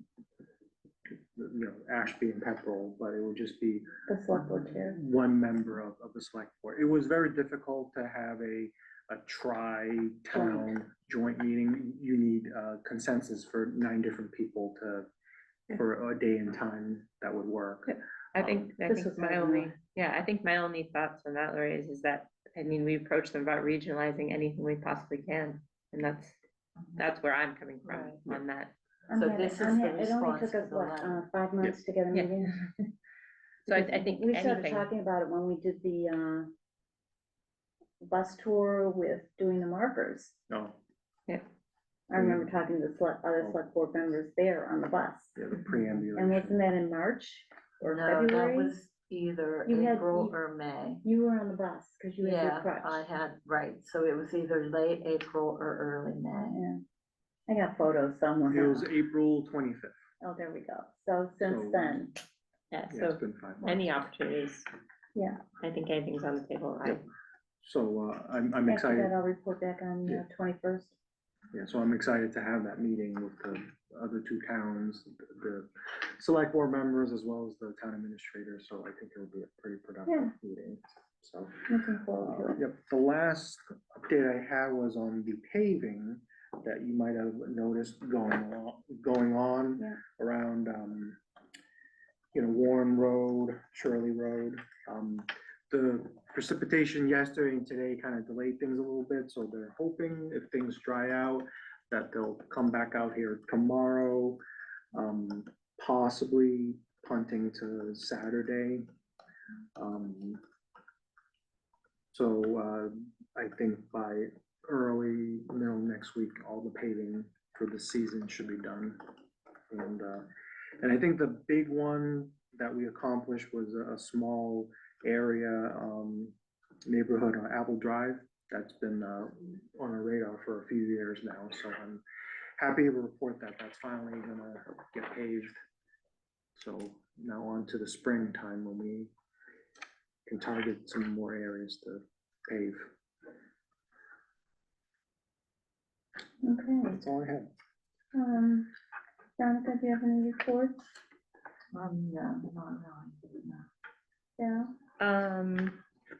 Ashby and Pepperell, but it would just be The select board chair. one member of the select board. It was very difficult to have a tri-town joint meeting. You need consensus for 9 different people for a day and time that would work. I think This was my my only, one. I think my only thoughts on that, Lori, is that, I mean, we approach them about regionalizing anything we possibly can. And that's where I'm coming from Right. on that. So this is the It only response took to us, the what, letter. 5 months to get a Yeah. meeting? So I think We started anything, talking about it when we did the bus tour with doing the markers. No, I remember talking to the other select board members there on the bus. yeah, the And preambulation. wasn't that in March or No, that February? was either You had- April you- or May. You were on the bus because you had your Yeah, crutch. I had, right, so it was either late April or early May. Yeah. I got photos somewhere. It was April 25th. Oh, there we go. So since So- then, yeah, Yeah, it's so been 5 months. any opportunities. Yeah. I think anything's on the table, right? So I'm after excited. that, I'll report back on Yeah. 21st. Yeah, so I'm excited to have that meeting with the other 2 towns, the select board members as well as the town administrator. So I think it'll be a pretty productive Yeah. meeting. So, Looking forward to it. yep, the last update I had was on the paving that you might have noticed going on Yeah. around, Warren Road, Shirley Road. The precipitation yesterday and today kind of delayed things a little bit, so they're hoping if things dry out, that they'll come back out here tomorrow, possibly punting to Saturday. So I think by middle next week, all the paving for the season should be done. And I think the big one that we accomplished was a small area, neighborhood on Apple Drive. That's been on our radar for a few years now, so I'm happy to report that that's finally gonna get paved. So now on to the springtime when we can target some more areas to pave. Okay. That's all I had. Veronica, do you have any reports? No, not really, no. Yeah.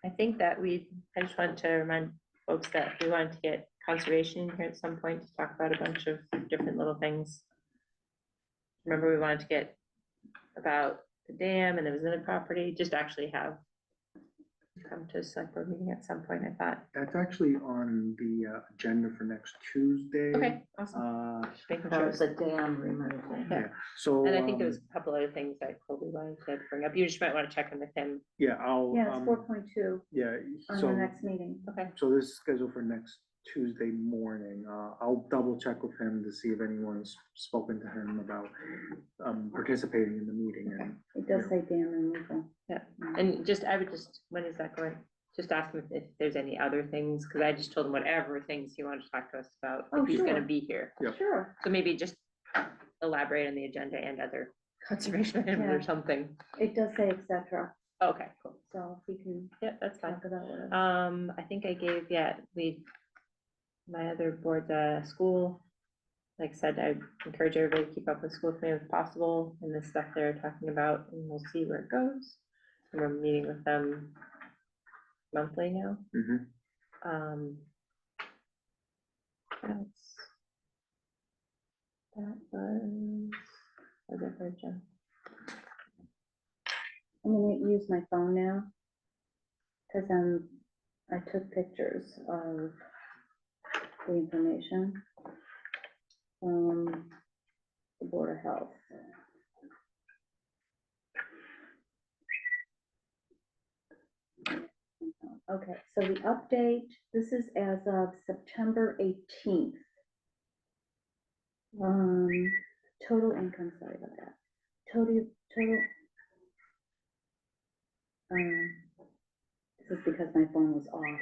I think that I just wanted to remind folks that we wanted to get conservation in here at some point to talk about a bunch of different little things. Remember, we wanted to get about the dam, and there was another property, just actually have come to a select board meeting at some point, I thought. That's actually on the agenda for next Tuesday. Okay, awesome. Just making That sure. was a dam removal. Yeah. So. And I think there was a couple other things I probably wanted to bring up. You just might want to check in with him. Yeah, I'll. Yeah, it's 4.2 Yeah, on the so, next meeting. Okay. so this is scheduled for next Tuesday morning. I'll double check with him to see if anyone's spoken to him about participating in the meeting. And It does say dam removal. Yeah. And when is that going? Just ask him if there's any other things, because I just told him whatever things he wanted to talk to us about, Oh, if he's gonna sure. be here. Yep. Sure, So maybe just elaborate on the agenda and other conservation items Yeah. or something. it does say et cetera, Okay, cool. so if we can Yeah, that's fine. talk about whatever. I think I gave, my other board, school. Like I said, I encourage everybody to keep up with school committee if possible, and the stuff they're talking about, and we'll see where it goes. And we're meeting with them monthly now. Mhm. That's. That was it for Jen? I'm gonna use my phone now. Cause I took pictures of the information from the Board of Health. Okay, so the update, this is as of September 18th. Total income, sorry about that. Total, this is because my phone was off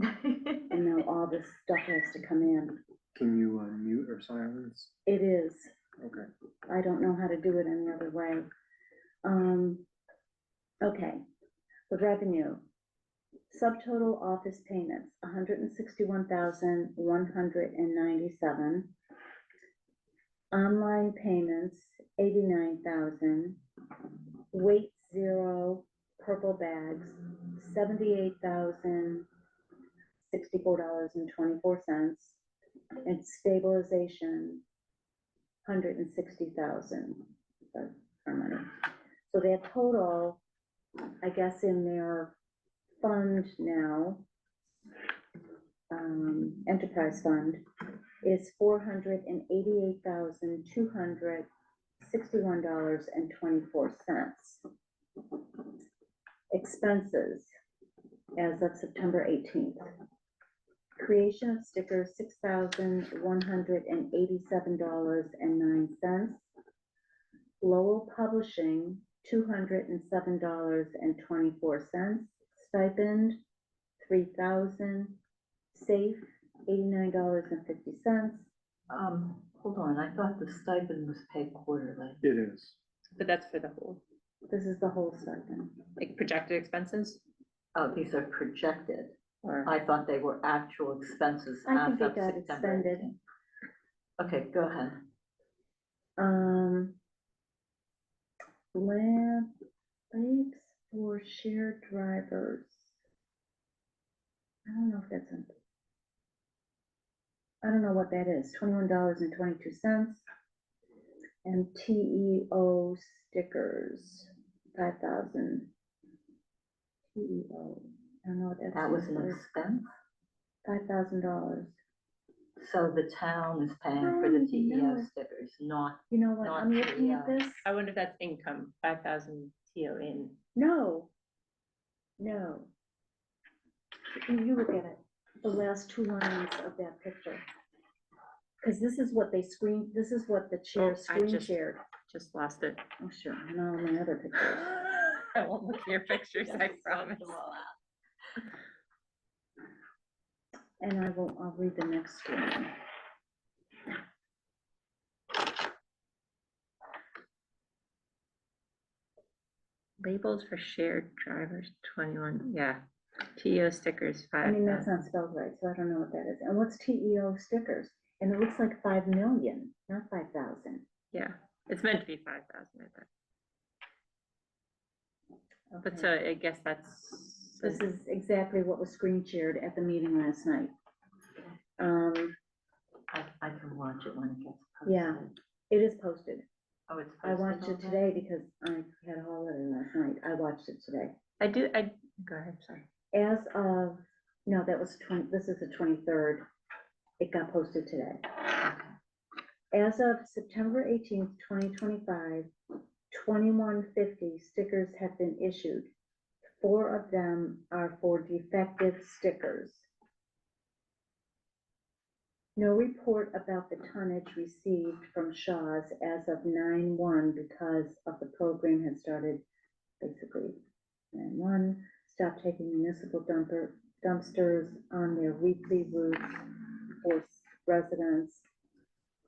and now all this stuff has to come in. Can you mute or silence? It is, Okay. I don't know how to do it any other way. Okay, the revenue. Subtotal office payments, 161,197. Online payments, 89,000. Weight Zero purple bags, $78,064.24. And stabilization, 160,000 for money. So their total, I guess in their fund now, enterprise fund, is $488,261.24. Expenses as of September 18th. Creation of stickers, $6,187.09. Lowell Publishing, $207.24. Stipend, $3,000. Safe, $89.50. Hold on, I thought the stipend was paid quarterly. It is. But that's for the whole, This is the whole stipend. like projected expenses Oh, these are projected. or? I thought they were actual expenses I as think they of got September expended. 18th. Okay, go ahead. Rates for shared drivers. I don't know if that's I don't know what that is, $21.22. And TEO stickers, 5,000. TEO, I don't know what that That was an is. expense, $5,000. so the town is paying for the TEO No. stickers, not, You know what, Not I'm looking at TEO. this. I wonder if that's income, 5,000 TO in. No. No. You look at it, the last two lines of that picture. Because this is what they screen, this is what the chair Oh, I screen just- shared. Just lost it. Oh, sure, and all my other pictures. I won't look at your pictures, I promise. And I'll read the next one. Labels for shared drivers, 21, yeah. TO stickers, I mean, that's 5,000. not spelled right, so I don't know what that is. And what's TEO stickers? And it looks like 5 million, not 5,000. Yeah, it's meant to be 5,000, I thought. But so I guess that's. This is exactly what was screen shared at the meeting last night. I can watch it when it gets posted. Yeah. It is posted. Oh, it's I posted watched it already? today because I had a holiday last night. I watched it today. Go ahead, sorry. As of, no, that was this is the 23rd. It got posted today. As of September 18th, 2025, 2150 stickers have been issued. 4 of them are for defective stickers. No report about the tonnage received from Shaw's as of 9/1 because of the program had started basically 9/1. Stop taking municipal dumpsters on their weekly routes for residents.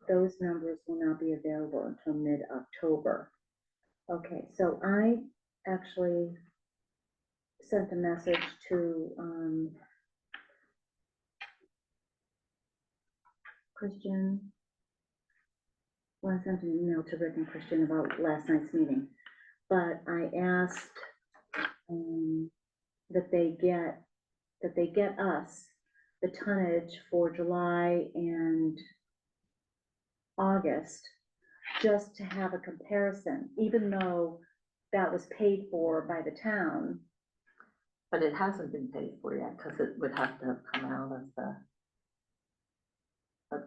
Those numbers will not be available until mid-October. Okay, so I actually sent a message to Christian. Well, I sent an email to Rick and Christian about last night's meeting, but I asked that they get us the tonnage for July and August, just to have a comparison, even though that was paid for by the town. But it hasn't been paid for yet, because it would have to have come out of the.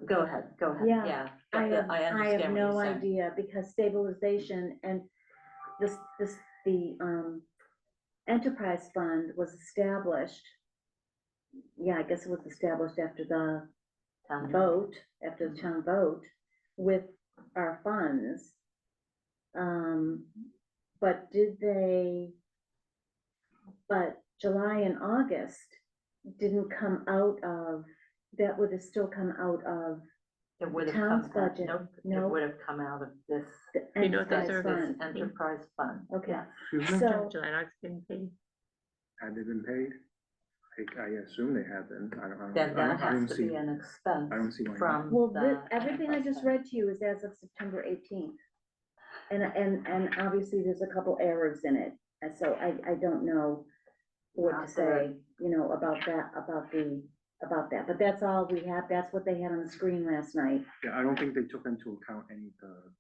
Go ahead, Yeah, yeah. I have understand what no you're saying. idea, because stabilization and the enterprise fund was established. Yeah, I guess it was established after the Town vote, after the town vote, with our funds. But July and August, didn't come out of, that would have still come out of It would have town's come, budget. nope, it No. would have come out of this, the You know what those enterprise are? this fund. enterprise fund. Okay. yes. Excuse me, So, July and August getting paid. had they been paid? I assume they had been. I don't, Then I that don't, I has don't to see. be an expense I don't see why not. from well, the. everything I enterprise just fund. read to you is as of September 18th. And obviously there's a couple errors in it, and so I don't know what to Not say, good. you know, about that, about that, but that's all we have, that's what they had on the screen last night. Yeah, I don't think they took into account any of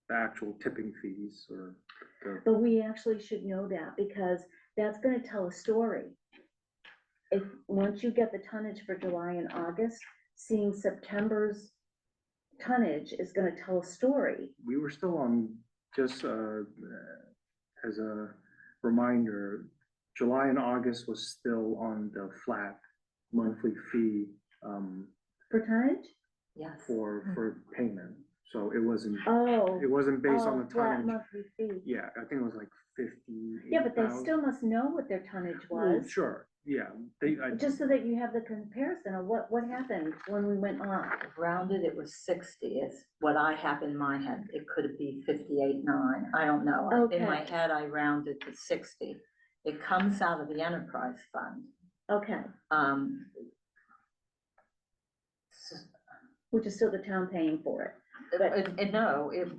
the actual tipping fees or the, But we actually should know that, because that's gonna tell a story. If, once you get the tonnage for July and August, seeing September's tonnage is gonna tell a story. we were still on, just, as a reminder, July and August was still on the flat monthly fee, For tonnage? Yes. for payment. So it wasn't, Oh. it wasn't based on the Flat tonnage. monthly fee. Yeah, I think it was like 50. Yeah, but they still must know what their tonnage was, Sure, yeah, they, just so that you have the comparison of what happened when we went off. Rounded, it was 60 is what I have in my head. It could be 58.9. I don't know. In my Okay. head, I rounded to 60. It comes out of the enterprise fund. Okay, Um, s- which is still the town paying for it. But- no, it's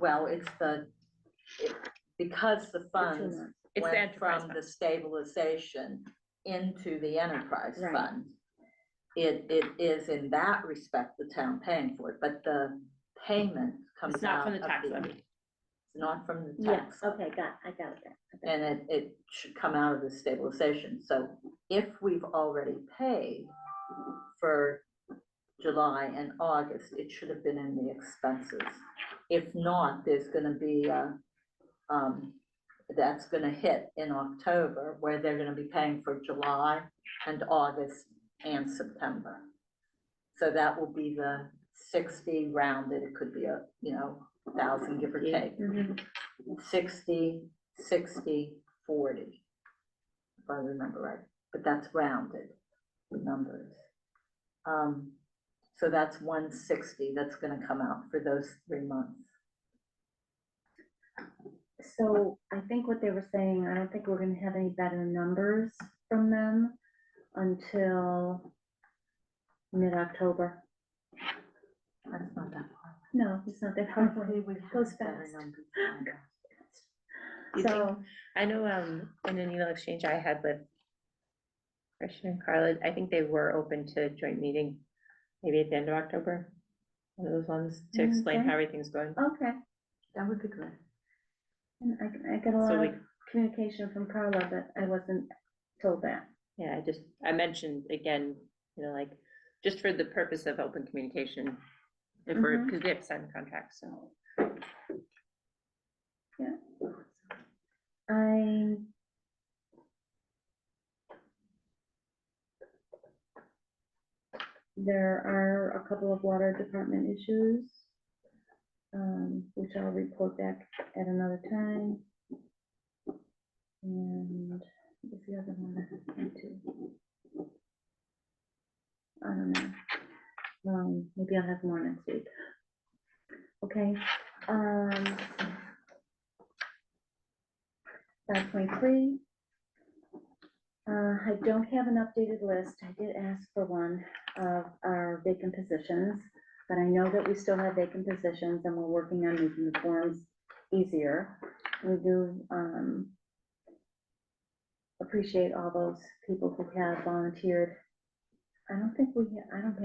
because the for 2 funds months. It's the went enterprise from fund. the stabilization into the enterprise Right. fund. It is in that respect, the town paying for it, but the payment comes It's not out from of the tax the. levy. It's not from the Yeah, tax. okay, I got it. And it should come out of the stabilization. So if we've already paid for July and August, it should have been in the expenses. If not, there's gonna be that's gonna hit in October, where they're gonna be paying for July and August and September. So that will be the 60 rounded, it could be 1,000, give or take. Mhm. 60, 60, 40, if I remember right, but that's rounded, the numbers. So that's 160 that's gonna come out for those 3 months. So I think what they were saying, I don't think we're gonna have any better numbers from them until mid-October. That's not that far. No, it's not that far. Hopefully we Goes have better fast. numbers. You So, I know, in an email exchange I had with Christian and Carla, I think they were open to joint meeting, maybe at the end of October. One of those ones to explain Okay. how everything's going. okay, That would be good. and I got a So lot we- of communication from Carla, but I wasn't told that. Yeah, I mentioned again, like, just for the purpose of open communication. If we're, Mhm. because we have to sign the contract, so. There are a couple of water department issues, which I'll report back at another time. And what's the other one I have to? I don't know. Maybe I'll have more next week. Okay, 5.3. I don't have an updated list. I did ask for one of our vacant positions, but I know that we still have vacant positions and we're working on making the forms easier. We do, appreciate all those people who have volunteered. I don't have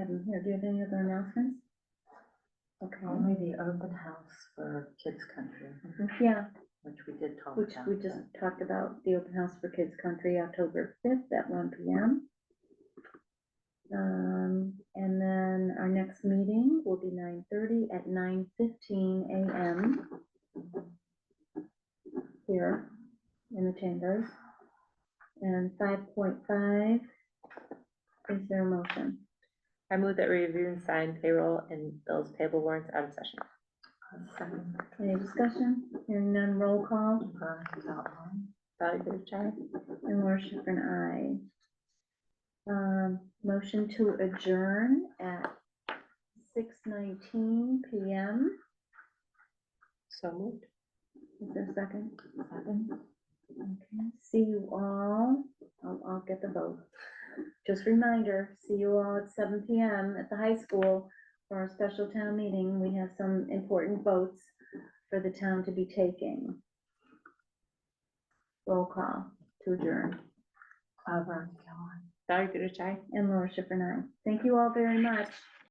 them here. Do you have any other announcements? Okay, Only the open house for Kids Country, yeah, which we did talk which about. we just talked about, the open house for Kids Country, October 5th at 1 p.m. And then our next meeting will be 9:30 at 9:15 a.m. here in the chambers. And 5.5, is there a motion? I move that we review and sign payroll and bills payable warrants out of session. Second, Any discussion? Hearing none, roll call. Vern is outlined. Valerie Goodchild. And Laura Schifrin, aye. Motion to adjourn at 6:19 PM. So moved. Is there a second? Second. Okay, see you all. I'll get the vote. Just reminder, see you all at 7 PM at the high school for our special town meeting. We have some important votes for the town to be taking. Roll call to adjourn. Veronica Kellogg. Valerie Goodrich, aye. And Laura Schifrin, aye. Thank you all very much.